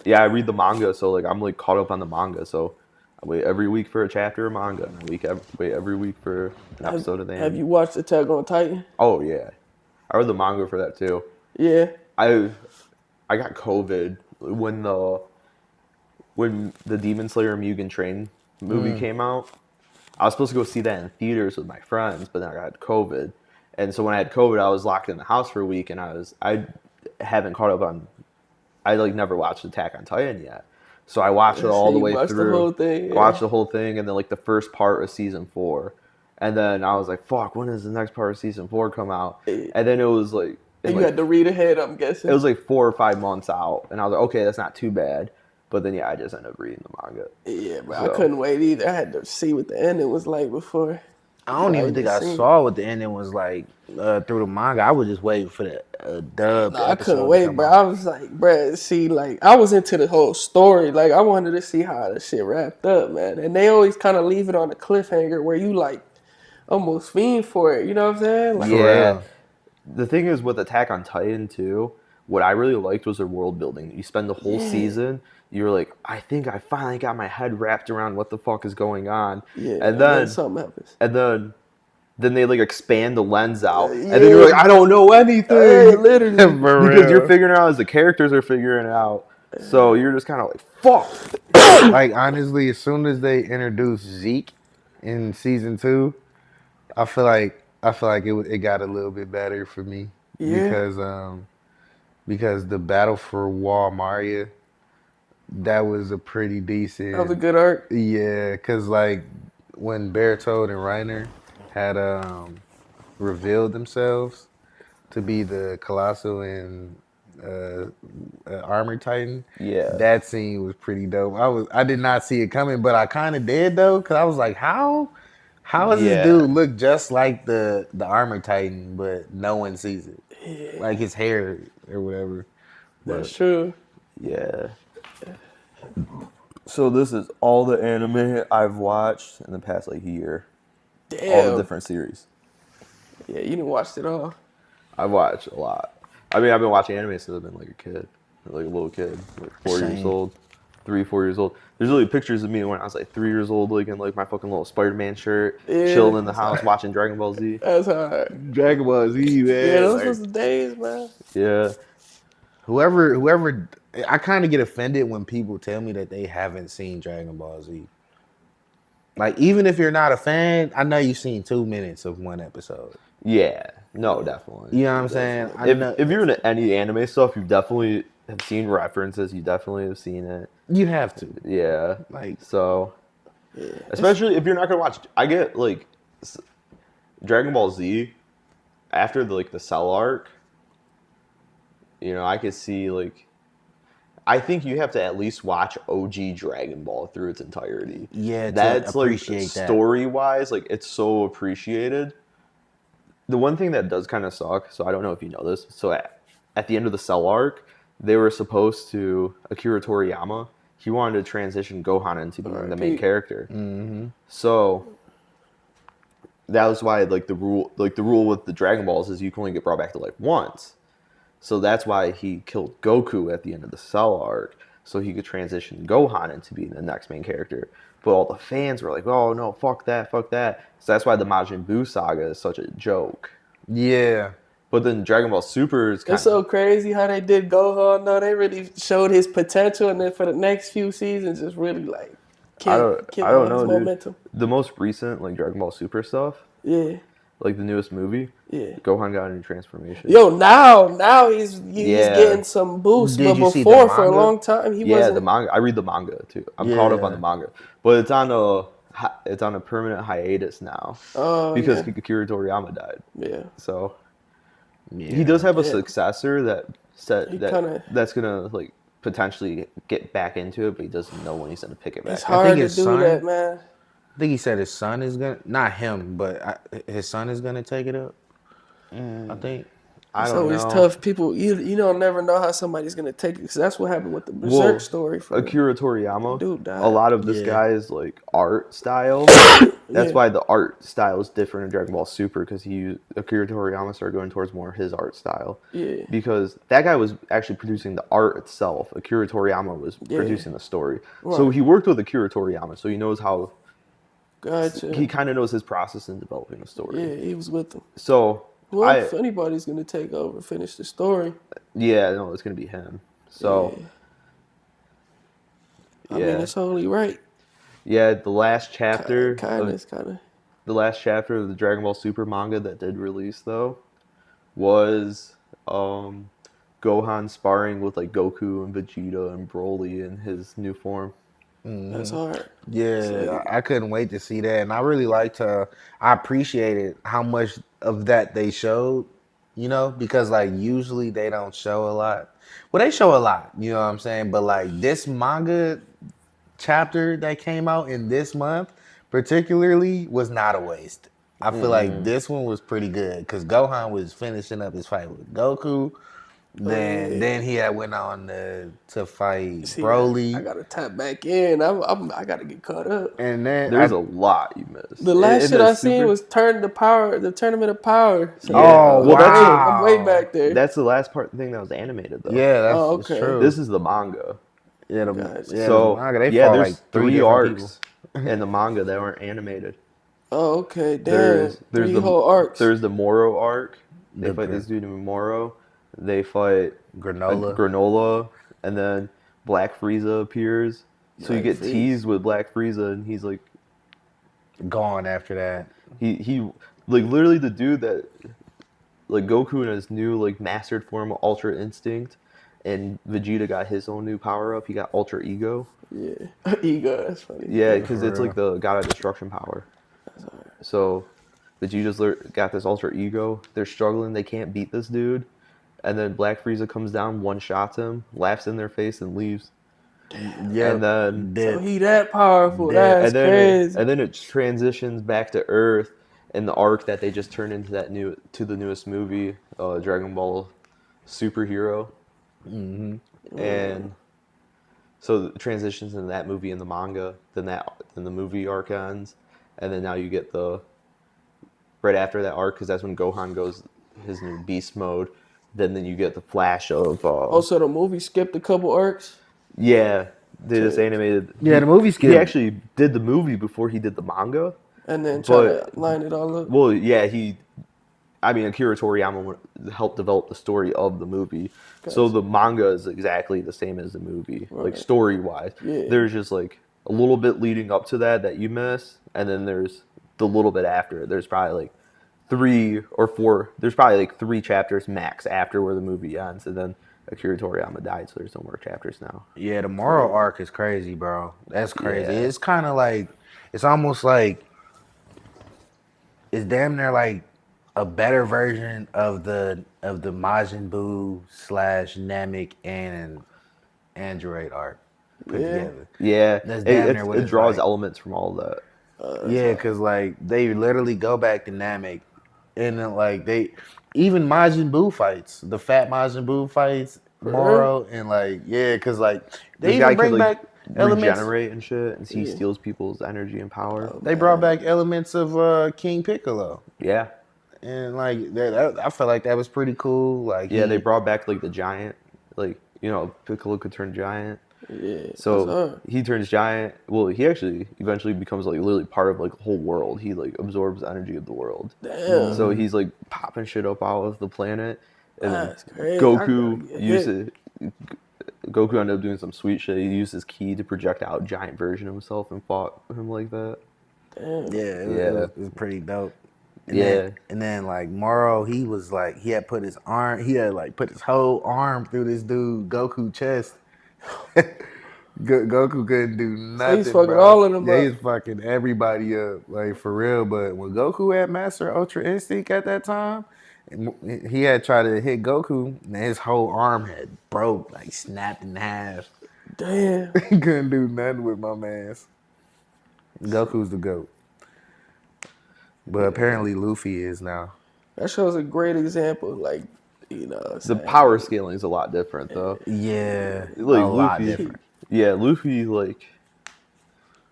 Yeah, I read the manga, so, like, I'm, like, caught up on the manga. So, I wait every week for a chapter of manga, and I wait every week for an episode of the anime. Have you watched Attack on Titan? Oh, yeah. I read the manga for that, too. Yeah. I got COVID when the Demon Slayer Mugen Train movie came out. I was supposed to go see that in theaters with my friends, but then I got COVID. And so when I had COVID, I was locked in the house for a week, and I haven't caught up on. I like never watched Attack on Titan yet, so I watched it all So the you way watched the through. whole thing, yeah. Watched the whole thing, and then like the first part of season 4, and then I was like, "Fuck, when does the next part of season 4 come out?" And then it was like, And you had to read ahead, I'm guessing. it was like 4 or 5 months out, and I was like, "Okay, that's not too bad." But then yeah, I just ended up reading the manga. Yeah, bro. So- I couldn't wait either. I had to see what the ending was like before. I don't even Like think the I scene. saw what the ending was like through the manga. I was just waiting for the dub. I couldn't wait, bro. I was like, bro, see, like, I was into the whole story. Like, I wanted to see how the shit wrapped up, man. And they always kind of leave it on a cliffhanger where you, like, almost fiend for it. You know what I'm saying? Like, Yeah. The thing is with Attack on Titan too, what I really liked was their world building. You spend the whole season, you're like, I think I finally got my head wrapped around what the fuck is going on. yeah. And then something happens. and then they like expand the lens out. Yeah. And then you're like, I don't know anything. Hey, literally. Because you're figuring it out as the characters are figuring it out. So you're just kind of like, fuck. Like honestly, as soon as they introduced Zeke in season 2, I feel like it got a little bit better for me. Yeah. Because the battle for Wall Maria, that was a pretty decent. That was a good arc. Yeah, cause like when Bertold and Reiner had revealed themselves to be the Colossal and Armor Titan. Yeah. That scene was pretty dope. I did not see it coming, but I kind of did though, cause I was like, how does Yeah. this dude look just like the Armor Titan, but no one sees it, like his hair or whatever. That's true. Yeah. So this is all the anime I've watched in the past like year. All the Damn. different series. Yeah, you didn't watch it all. I've watched a lot. I mean, I've been watching anime since I've been like a kid, like a little kid, like 4 years Same. old, 3, 4 years old. There's really pictures of me when I was like 3 years old, like in like my fucking little Spider-Man shirt, Yeah. chilling in the house watching Dragon Ball Z. That's hard. Dragon Ball Z, man. Yeah, those like- was the days, man. yeah. Whoever, I kind of get offended when people tell me that they haven't seen Dragon Ball Z. Like, even if you're not a fan, I know you've seen 2 minutes of one episode. Yeah. No, definitely. You know what I'm saying? I know, If you're into any anime stuff, you definitely have seen references. You definitely have seen it. you have to. Yeah. Like, So, especially if you're not gonna watch, I get like Dragon Ball Z after the Cell arc. You know, I could see like, I think you have to at least watch OG Dragon Ball through its entirety. yeah, to That's appreciate like that. story wise, like it's so appreciated. The one thing that does kind of suck, so I don't know if you know this. So at the end of the Cell arc, they were supposed to Akira Toriyama. He wanted to transition Gohan into being the main character. Mm-hmm. So that was why the rule with the Dragon Balls is you can only get brought back to life once. So that's why he killed Goku at the end of the Cell arc, so he could transition Gohan into being the next main character. But all the fans were like, "Oh no, fuck that, fuck that." So that's why the Majin Buu saga is such a joke. Yeah. But then Dragon Ball Super is kind It's so crazy how they did Gohan. No, they really showed his potential, and then for the next few seasons, just really like I killed don't all his know, dude. momentum. The most recent Dragon Ball Super stuff, Yeah, like the newest movie, yeah. Gohan got a new transformation. Yo, now he's getting some boost, Did but you see the before for a manga? long time he Yeah, wasn't. the manga. I read the manga too. I'm caught up on Yeah. the manga, but it's on a permanent hiatus now because Yeah. Akira Toriyama died. Yeah, So Yeah. he does have a Yeah. successor kinda- that's gonna potentially get back into it, but he doesn't know when he's gonna pick it back. it's up. hard to do his son- that, man. I think he said his son is gonna, not him, but his son is gonna take it up. I think. I It's don't always know. tough. People, you don't never know how somebody's gonna take it. Cause that's what happened with the Berserk story. For Akira Toriyama, dude died. a lot of this Yeah. guy's art style. That's Yeah. why the art style is different in Dragon Ball Super because Akira Toriyama started going towards more his art style. Yeah. Because that guy was actually producing the art itself. Akira Toriyama was producing the story. So Right. he worked with Akira Toriyama, so he knows how. Gotcha. He kind of knows his process in developing a story. Yeah, he was with them. So Well, if anybody's gonna take over, finish the story. yeah, no, it's gonna be him. So I mean, it's only right. yeah, the last chapter. Kind of. The last chapter of the Dragon Ball Super manga that did release though was Gohan sparring with Goku and Vegeta and Broly in his new form. That's hard. Yeah, I couldn't wait to see that, and I really liked. I appreciated how much of that they showed. Because usually they don't show a lot. Well, they show a lot. You know what I'm saying? But this manga chapter that came out in this month, particularly, was not a waste. I feel like this one was pretty good because Gohan was finishing up his fight with Goku. Then he had went on to fight Broly. I gotta tap back in. I gotta get caught up. And then There's a lot you missed. The last In shit the I seen Super- was the Tournament of Power. So Oh, well, that's wow. I'm way back there. That's the last thing that was animated though. Yeah, that's Oh, it's okay. true. This is the manga. yeah, the, Gotcha. yeah, So the manga, they yeah, fought there's like three three different arcs in the manga that weren't animated. Oh, okay. Damn. There's Three the whole arcs. There's the Moro arc. They The fight gr- this dude in Moro. They fight Granola. Granola, and then Black Frieza appears. So you Black get Frieza. teased with Black Frieza, and he's Gone after that. he literally the dude that Goku in his new mastered form of Ultra Instinct, and Vegeta got his own new power up. He got Ultra Ego. Yeah. Ego. That's funny. Yeah, because it's real. the God of Destruction power. So Vegeta's got this Ultra Ego. They're struggling. They can't beat this dude. And then Black Frieza comes down, one-shots him, laughs in their face, and leaves. Yeah, And then So he that powerful. Yeah, That's crazy. and then it transitions back to Earth in the arc that they just turned into the newest movie, Dragon Ball Superhero. And so it transitions into that movie in the manga, then the movie arc ends, and then now you get the right after that arc because that's when Gohan goes his new beast mode. Then you get the flash of Also, the movie skipped a couple arcs. yeah, they just animated. Yeah, the movie He skipped. actually did the movie before he did the manga. And then try to But- line it all up. Well, yeah, Akira Toriyama helped develop the story of the movie. So the manga is exactly the same as the movie, story-wise. Yeah. There's just a little bit leading up to that you miss, and then there's the little bit after it. There's probably 3 or 4. There's probably 3 chapters max after where the movie ends, and then Akira Toriyama died, so there's no more chapters now. Yeah, the Moro arc is crazy, bro. That's crazy. Yeah. It's kind of it's almost it's damn near a better version of the Majin Buu / Namek and Android arc put together. Yeah, That's damn near what it it's draws like. elements from all that. Yeah, because they literally go back to Namek, and then they even Majin Buu fights, the fat Majin Buu fights Moro and like because like they This guy even bring could like back elements. regenerate and shit, and he Yeah. steals people's energy and power. They brought back elements of King Piccolo, Yeah, and like I felt like that was pretty cool. Like yeah. They brought back like the giant, like Piccolo could turn giant. Yeah. So that's hard. he turns giant. Well, he actually eventually becomes like literally part of like the whole world. He like absorbs the energy of the world. Damn. So he's like popping shit up out of the planet, and then That's crazy. I Goku gotta get uses. Goku ended up doing some sweet shit. He used his ki to project out a giant version of himself and fought him like that. Damn. yeah, it was pretty dope. And Yeah. then like Moro, he was like he had put his whole arm through this dude Goku chest. Goku couldn't do nothing. he's fucking bro. all of them Yeah, up. he's fucking everybody up, like for real. But when Goku had Master Ultra Instinct at that time, he had tried to hit Goku, and his whole arm had broke, like snapped in half. Damn. He couldn't do nothing with my man's. Goku's the GOAT. But apparently Luffy is now. That shows a great example. Like, what I'm The saying? power scaling is a lot different though. Yeah, Like a lot Luffy, different. yeah, Luffy like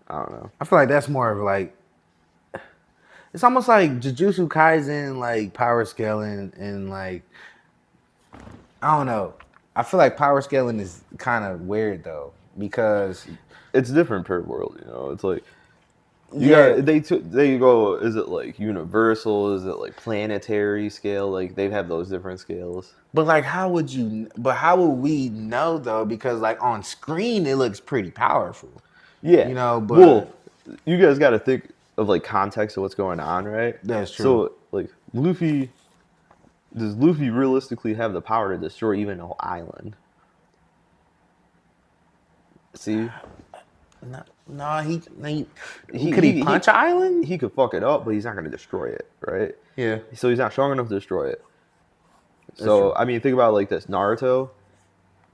I don't know. I feel like that's more of like it's almost like Jujutsu Kaisen, like power scaling and like I don't know. I feel like power scaling is kind of weird though because It's different per world, It's like yeah, they go. Is it like universal? Is it like planetary scale? Like they have those different scales. but like how would we know though? Because like on screen it looks pretty powerful. Yeah, But well, you guys got to think of like context of what's going on, right? That's true. So like does Luffy realistically have the power to destroy even an island? See, no, could he punch an island? He could fuck it up, but he's not gonna destroy it, right? Yeah. So he's not strong enough to destroy it. So I mean, think about it like this: Naruto,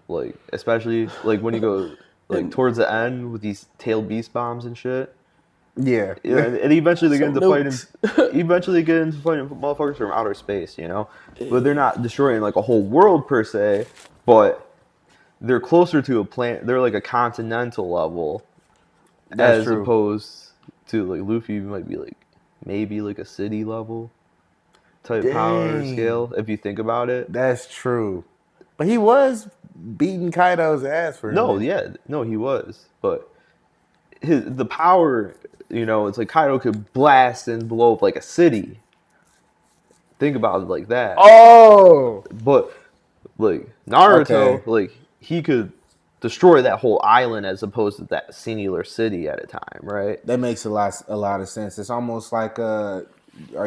like especially like when you go like towards the end with these tailed beast bombs and shit. Yeah. Yeah, and eventually they get into nukes. fighting. Eventually, they get into fighting motherfuckers from outer space, But they're not destroying like a whole world per se, but they're closer to a planet. They're like a continental level, That's as true. opposed to like Luffy might be like maybe like a city level type power Dang. scale if you think about it. That's true. But he was beating Kaido's ass for No, him. yeah, no, he was, but the power, it's like Kaido could blast and blow up like a city. Think about it like that. Oh. But like Naruto, Okay. like he could destroy that whole island as opposed to that singular city at a time, right? That makes a lot of sense. It's almost like are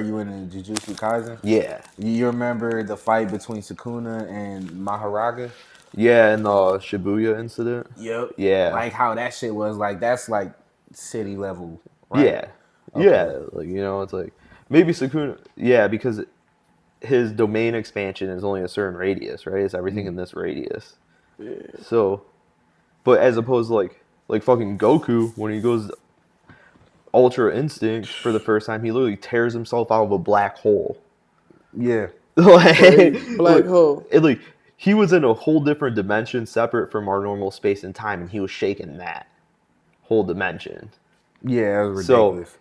you in Jujutsu Kaisen? Yeah. You remember the fight between Sukuna and Maharaga? Yeah, and the Shibuya incident. Yep. Yeah. Like how that shit was like that's like city level, right? Yeah. Yeah. Like, it's like maybe Sukuna, yeah, because his domain expansion is only a certain radius, right? It's everything in this radius. Yeah. So, but as opposed to like fucking Goku, when he goes Ultra Instinct for the first time, he literally tears himself out of a black hole. Yeah. Black hole. Like he was in a whole different dimension separate from our normal space and time, and he was shaking that whole dimension. Yeah, it was ridiculous.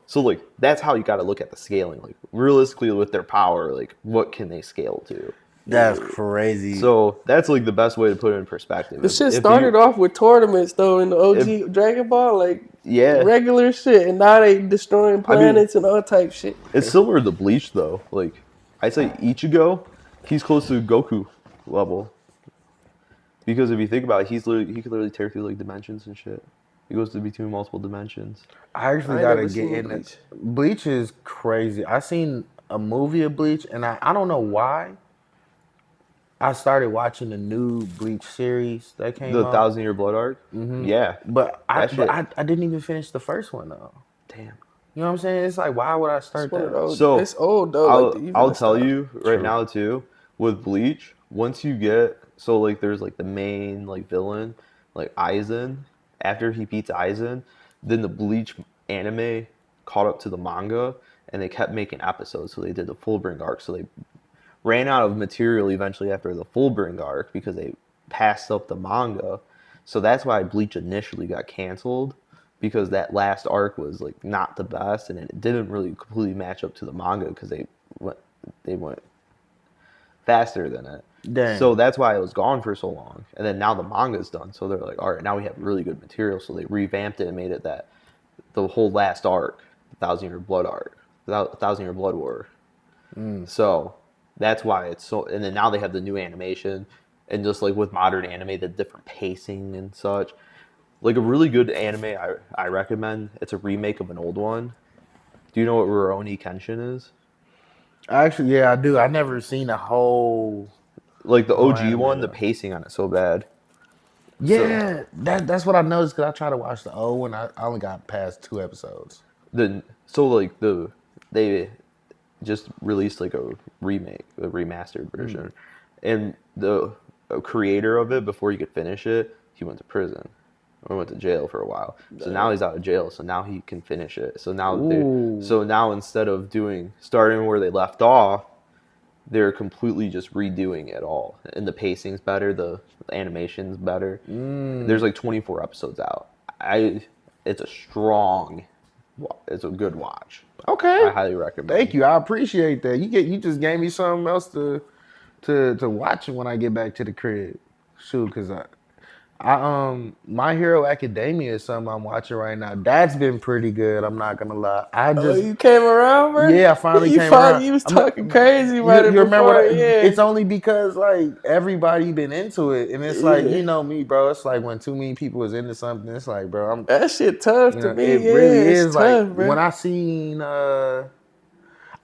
So like that's how you got to look at the scaling. Like realistically, with their power, like what can they scale to? That's crazy. So that's like the best way to put it in perspective. The shit started off with tournaments though in the OG Dragon Ball, like regular shit, and now they destroying planets and all type shit. It's similar to Bleach though. Like I'd say Ichigo, he's close to Goku level. Because if you think about it, he could literally tear through like dimensions and shit. He goes to between multiple dimensions. I actually gotta get in it. Bleach is crazy. I seen a movie of Bleach, and I don't know why. I started watching the new Bleach series that came out. The 1,000-Year Blood Arc? Mm-hmm. Yeah. But I didn't even finish the first one, though. Damn. You know what I'm saying? It's like, why would I start that? So it's old, though. I'll tell you right now, too, with Bleach, once you get... So, like, there's, like, the main, like, villain, like, Aizen. After he beats Aizen, then the Bleach anime caught up to the manga, and they kept making episodes. So they did the Fullbring arc. So they ran out of material eventually after the Fullbring arc because they passed up the manga. So that's why Bleach initially got canceled, because that last arc was like not the best, and it didn't really completely match up to the manga because they went faster than it. Dang. So that's why it was gone for so long. And then now the manga's done, so they're like, all right, now we have really good material. So they revamped it and made it that the whole last arc, the Thousand Year Blood arc, the Thousand Year Blood War. So that's why it's so. And then now they have the new animation, and just like with modern anime, the different pacing and such. Like a really good anime, I recommend. It's a remake of an old one. Do you know what Rurouni Kenshin is? Actually, yeah, I do. I never seen a whole. Like the Oh, OG anime, one, the though. pacing on it's so bad. Yeah, that's what I noticed because I tried to watch the old one. I only got past 2 episodes. They just released like a remake, a remastered version, and the creator of it, before he could finish it, he went to prison or went to jail for a while. So now he's out of jail, so now he can finish it. Ooh. So now instead of starting where they left off, they're completely just redoing it all, and the pacing's better, the animation's better. There's like 24 episodes out. It's it's a good watch. Okay. I highly recommend. Thank you. I appreciate that. You just gave me something else to watch when I get back to the crib. Shoot, because My Hero Academia is something I'm watching right now. That's been pretty good. I'm not gonna lie. You came around, bro? Yeah, I finally you came finally, around. You was I'm not- talking crazy about it You remember before, yeah. It's only because like everybody been into it, and it's like, Yeah. you know me, bro. It's like when too many people is into something, it's like, bro, That shit tough you to know, me. it Yeah, really it's is. tough, Like bro. when I seen,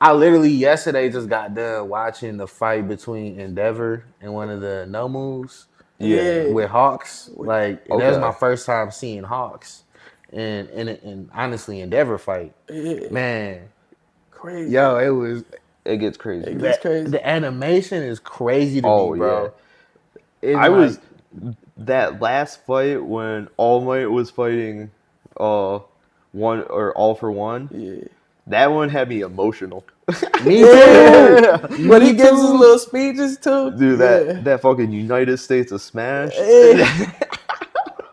I literally yesterday just got done watching the fight between Endeavor and one of the No Moves. Yeah. With Hawks, like that was Okay. my first time seeing Hawks, and honestly, Endeavor fight, Yeah. man, Crazy. yo, it was. It gets crazy. It's crazy. The animation is crazy to Oh, me, bro. It's I was like- that last fight when All Might was fighting, one or All for One. Yeah. That one had me emotional. me Yeah. too. When he Me gives his too. little speeches too. Dude, yeah. that fucking United States of Smash. Yeah.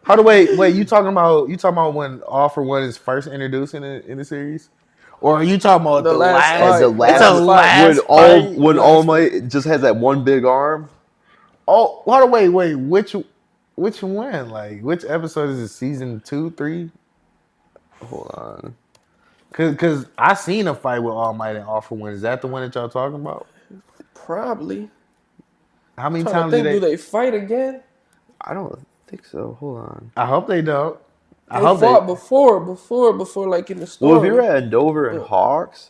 How do wait? You talking about when All for One is first introduced in the series, or are you talking about The the last last? fight. The It's last, a last fight. when last All Might just has that one big arm. Oh, how do wait? Which one? Like which episode is it? Season 2, 3? Hold on. Cause I seen a fight with All Might and All for One. Is that the one that y'all talking about? Probably. How many Trying to times think, did do they fight again? I don't think so. Hold on. I hope they don't. I They hope fought before, like in the story. Well, if you're at Endover and Hawks,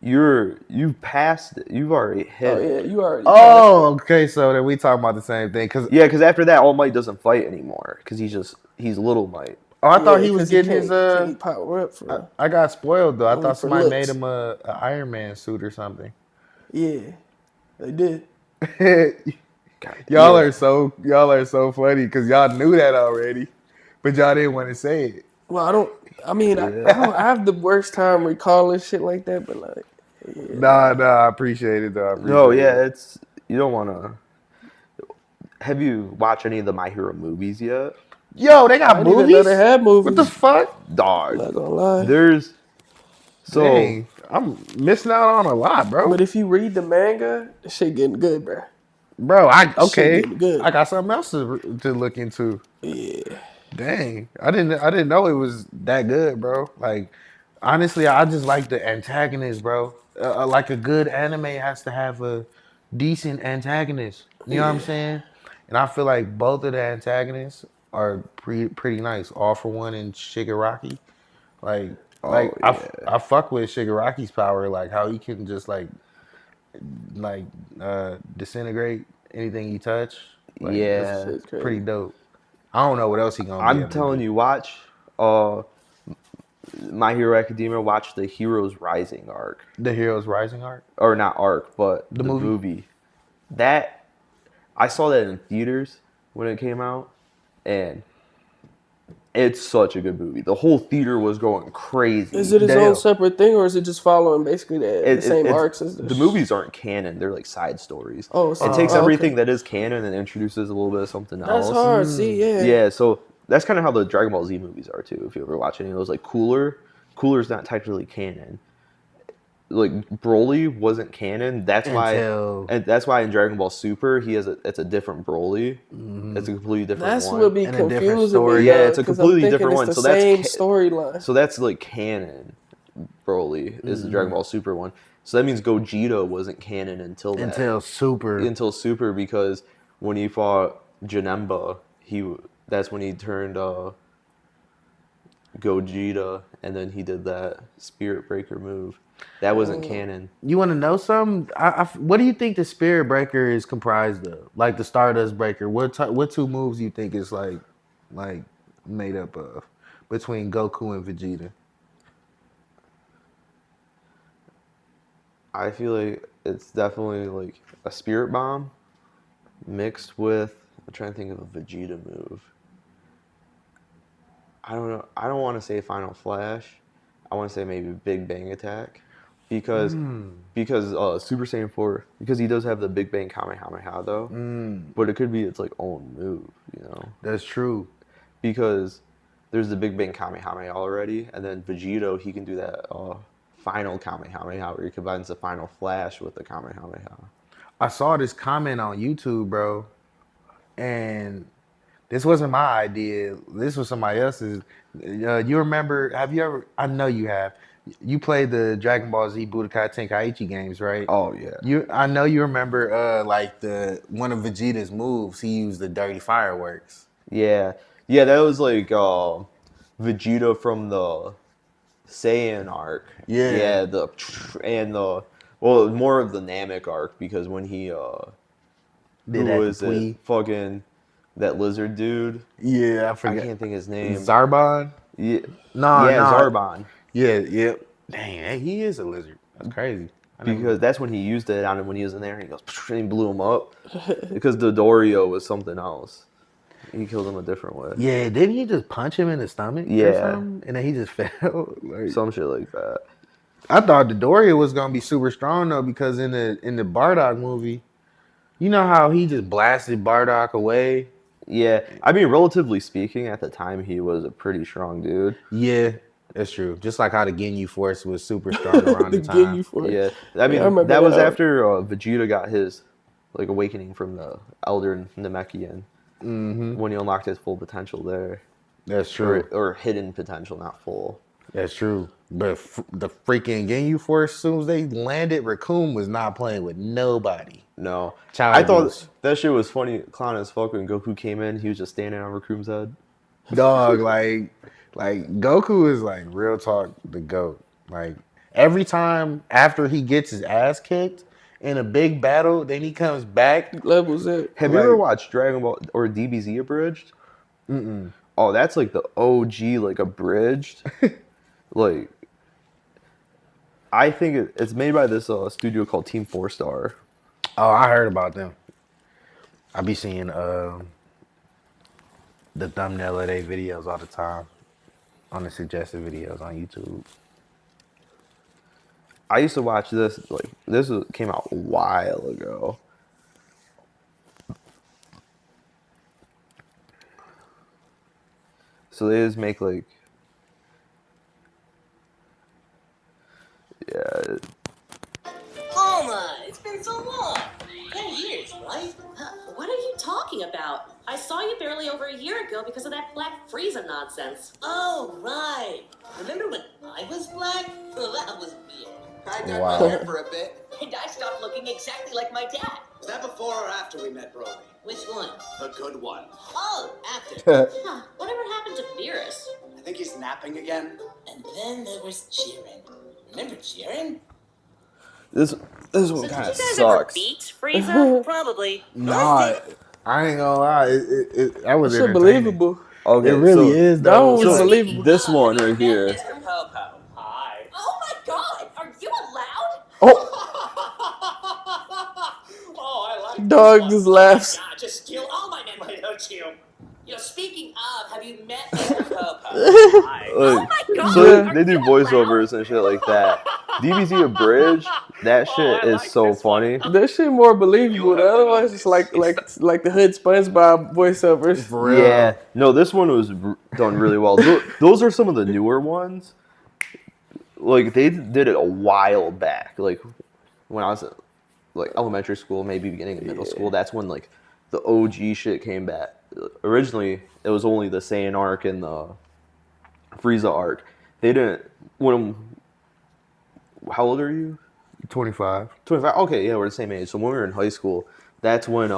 you've passed it. You've already hit Oh yeah, it. you already. Oh, okay. So then we talking about the same thing. Cause Yeah, because after that, All Might doesn't fight anymore because he's Little Might. I thought he Yeah, was 'cause getting can't- his can't power up for real. I got spoiled though. I Only thought for somebody looks. made him a Iron Man suit or something. Yeah, they did. Y'all are so funny because y'all knew that already, but y'all didn't want to say it. Well, I don't. I mean, I have the worst time recalling shit like that, but like, Nah, I appreciate it though. I appreciate No, yeah, it. you don't want to. Have you watched any of the My Hero movies yet? Yo, they got I didn't even movies. know they had movies. What the fuck? Dog, Not gonna lie. there's so Dang, I'm missing out on a lot, bro. But if you read the manga, the shit getting good, bro. Bro, okay. getting good. I got something else to look into. Yeah. Dang, I didn't know it was that good, bro. Like, honestly, I just like the antagonist, bro. Like a good anime has to have a decent antagonist. You know what I'm saying? And I feel like both of the antagonists are pretty nice. All for One and Shigaraki. I fuck with Shigaraki's power, like how he can just like disintegrate anything he touch. Like, yeah. Shit's crazy. pretty dope. I don't know what else he gonna be. I'm able to telling do. you, watch My Hero Academia. Watch the Heroes Rising arc, The Heroes Rising arc. or not arc, but the movie? movie. That I saw that in theaters when it came out, and It's such a good movie. The whole theater was going crazy. Is it its own separate thing, or is it just following basically the same arcs as the movies aren't canon. They're like side stories. Oh, it takes okay. everything that is canon and introduces a little bit of something That's else. hard. See, yeah. Yeah, so that's kind of how the Dragon Ball Z movies are too. If you ever watch any of those, like Cooler's not technically canon. Like Broly wasn't canon. That's why in Dragon Ball Super it's a different Broly. It's a completely different That's one. what be confusing me. Yeah, it's a completely different one. It's the So that's same storyline. So that's like canon. Broly is the Dragon Ball Super one. So that means Gogeta wasn't canon until Super because when he fought Janemba, that's when he turned Gogeta, and then he did that Spirit Breaker move. That wasn't canon. You want to know something? What do you think the Spirit Breaker is comprised of? Like the Stardust Breaker. What two moves do you think is like made up of between Goku and Vegeta? I feel like it's definitely like a Spirit Bomb mixed with. I'm trying to think of a Vegeta move. I don't know. I don't want to say Final Flash. I want to say maybe Big Bang Attack. Because Super Saiyan 4, because he does have the Big Bang Kamehameha though, but it could be its like own move, you know. That's true. Because there's the Big Bang Kamehameha already, and then Vegito, he can do that final Kamehameha where he combines the Final Flash with the Kamehameha. I saw this comment on YouTube, bro, and this wasn't my idea. This was somebody else's. You remember? Have you ever? I know you have. You played the Dragon Ball Z Budokai Tenkaichi games, right? Oh yeah. I know you remember like one of Vegeta's moves. He used the dirty fireworks. Yeah, that was like Vegeta from the Saiyan arc. Yeah. More of the Namek arc because when he fucking that lizard dude? Yeah, I forget. I can't think his name. Zarbon? Yeah. No. Zarbon. Yeah. Dang, he is a lizard. That's crazy. Because that's when he used it on him when he was in there. And he goes, and he blew him up. Because Dodorio was something else. He killed him a different way. Yeah, didn't he just punch him in the stomach? Yeah. Or something? And then he just fell. Some shit like that. I thought Dodorio was gonna be super strong though, because in the Bardock movie, you know how he just blasted Bardock away? Yeah, I mean, relatively speaking, at the time he was a pretty strong dude. Yeah, that's true. Just like how the Ginyu Force was super strong around the time. Ginyu Force. Yeah, I mean that was after Vegeta got his like awakening from the Elder Namekian when he unlocked his full potential there. That's true. Or hidden potential, not full. That's true. But the freaking Ginyu Force, as soon as they landed, Raccoon was not playing with nobody. No. I thought that shit was funny, clown as fuck when Goku came in. He was just standing on Raccoon's head. Dog, like Goku is like real talk the GOAT. Like every time after he gets his ass kicked in a big battle, then he comes back. Levels it. Have you ever watched Dragon Ball or DBZ Abridged? Mm-mm. Oh, that's like the OG, like abridged. Like, I think it's made by this studio called Team 4 Star. Oh, I heard about them. I be seeing the thumbnail of their videos all the time on the suggested videos on YouTube. I used to watch this, came out a while ago. So they just make like, yeah. Oh my, it's been so long. 10 years, right? What are you talking about? I saw you barely over a year ago because of that Black Frieza nonsense. Oh, right. Remember when I was black? Well, that was weird. I dyed my hair for a bit. And I stopped looking exactly like my dad. Was that before or after we met Broly? Which one? The good one. Oh, after. Huh, whatever happened to Beerus? I think he's napping again. And then there was Jiren. Remember Jiren? This one So kind did of you guys ever sucks. beat Frieza? Probably. Nah, I ain't gonna lie. That was It's entertaining. unbelievable. Okay, It really is, That though. one was believable. This one right here. Mr. Popo. Hi. Oh my god, are you allowed? Oh, Oh, I like Dog this just one. laughs. Oh my God, just steal all my memory, don't you? You know, speaking of, have you met Mr. Oh my god! So they do voiceovers and shit like that. DBZ Abridged, that shit is so funny. That shit more believable. Otherwise, it's like the Hood SpongeBob voiceovers. For real. Yeah, no, this one was done really well. Those are some of the newer ones. Like they did it a while back. Like when I was at, like elementary school, maybe beginning of middle school. That's when like the OG shit came back. Originally, it was only the Saiyan arc and the Frieza arc. They didn't. How old are you? 25. 25. Okay, yeah, we're the same age. So when we were in high school, that's when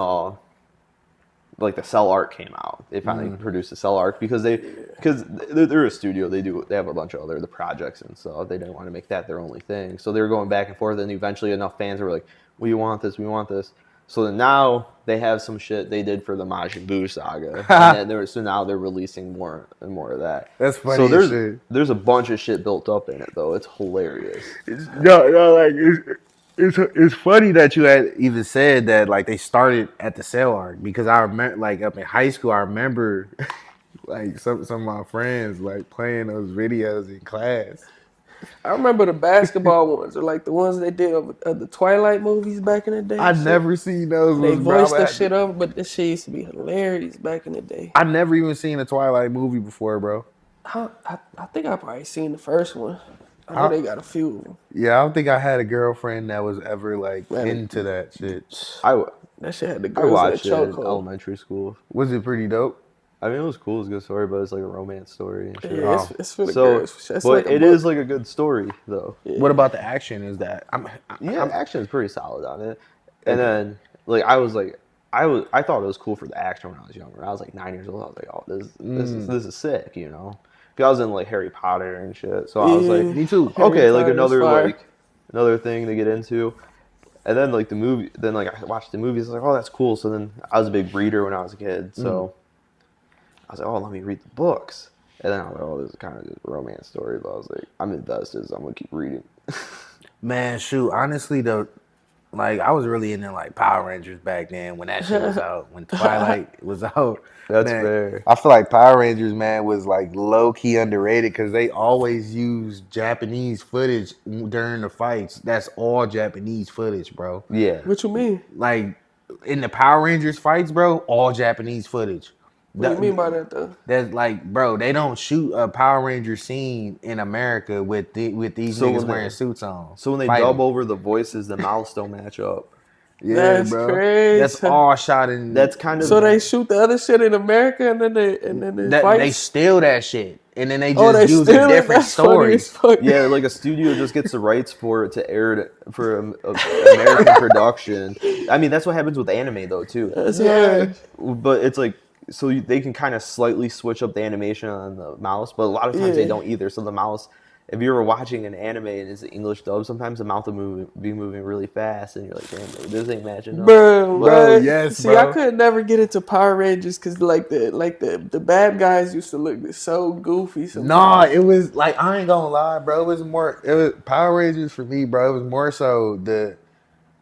like the Cell arc came out. They finally produced the Cell arc because they're a studio. They have a bunch of other projects and stuff. They didn't want to make that their only thing. So they were going back and forth, and eventually enough fans were like, "We want this. We want this." So then now they have some shit they did for the Majin Buu saga, and then so now they're releasing more and more of that. That's funny So as shit. there's a bunch of shit built up in it though. It's hilarious. No, like it's funny that you had even said that like they started at the Cell arc because I remember like up in high school I remember like some of my friends like playing those videos in class. I remember the basketball ones, or like the ones they did of the Twilight movies back in the day. I never seen those. They ones, bro. voiced that shit over, but this shit used to be hilarious back in the day. I never even seen a Twilight movie before, bro. I think I probably seen the first one. I know they got a few of them. Yeah, I don't think I had a girlfriend that was ever like into that shit. That shit had the I girls in a watched it in chokehold. elementary school. Was it pretty dope? I mean, it was cool. It was a good story, but it's like a romance story and shit. Yeah, it's for the So, girls. It's but like a it book. is like a good story though. What about the action? Is that Action is pretty solid on it. And then like I thought it was cool for the action when I was younger. I was like 9 years old. I was like, oh, this is sick, you know. Because I was in like Harry Potter and shit. So I was like, me too. okay, like Potter's fire. another thing to get into. And then like the movie, then like I watched the movies. I was like, oh, that's cool. So then I was a big reader when I was a kid. So I was like, oh, let me read the books. And then I was like, oh, this is kind of just a romance story. But I was like, I'm invested, so I'm gonna keep reading. Man, shoot, honestly though, like I was really into like Power Rangers back then when that shit was out, when Twilight was out. That's Man, fair. I feel like Power Rangers, man, was like low key underrated because they always use Japanese footage during the fights. That's all Japanese footage, bro. Yeah. What you mean? Like in the Power Rangers fights, bro, all Japanese footage. What do you mean by that though? That's like, bro, they don't shoot a Power Ranger scene in America with these So niggas when wearing they- suits on. So when they fighting. dub over the voices, the mouths don't match up. Yeah, That's bro. crazy. That's all shot in. That's kind of So they shoot the other shit in America and then they fight. they steal that shit and then they just they use steal a it? different That's funny as story. fuck. yeah, like a studio just gets the rights for it to air it for American production. I mean, that's what happens with anime though too. That's hilarious. But it's like they can kind of slightly switch up the animation on the mouse, but a lot of times they Yeah. don't either. So the mouse, if you were watching an anime and it's English dub, sometimes the mouth will be moving really fast, and you're like, damn, this ain't matching up. Bro, what? yes, See, bro. I could never get into Power Rangers because the bad guys used to look so goofy. Sometimes. Nah, it was like I ain't gonna lie, bro. It was Power Rangers for me, bro. It was more so the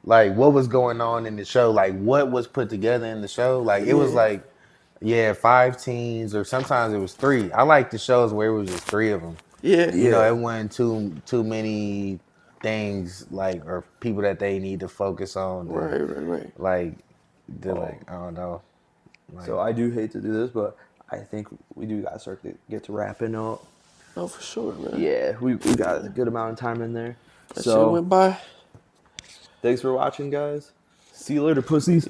like what was going on in the show, like what was put together in the show. Like it was like 5 teams or sometimes it was 3. I like the shows where it was just 3 of them. Yeah, You know, it wasn't too many things like or people that they need to focus on. right. Like they're like I don't know. Like, So I do hate to do this, but I think we do gotta start to get to wrapping up. Oh, for sure, man. Yeah, we got a good amount of time in there. That shit So went by. thanks for watching, guys. See you later, pussies.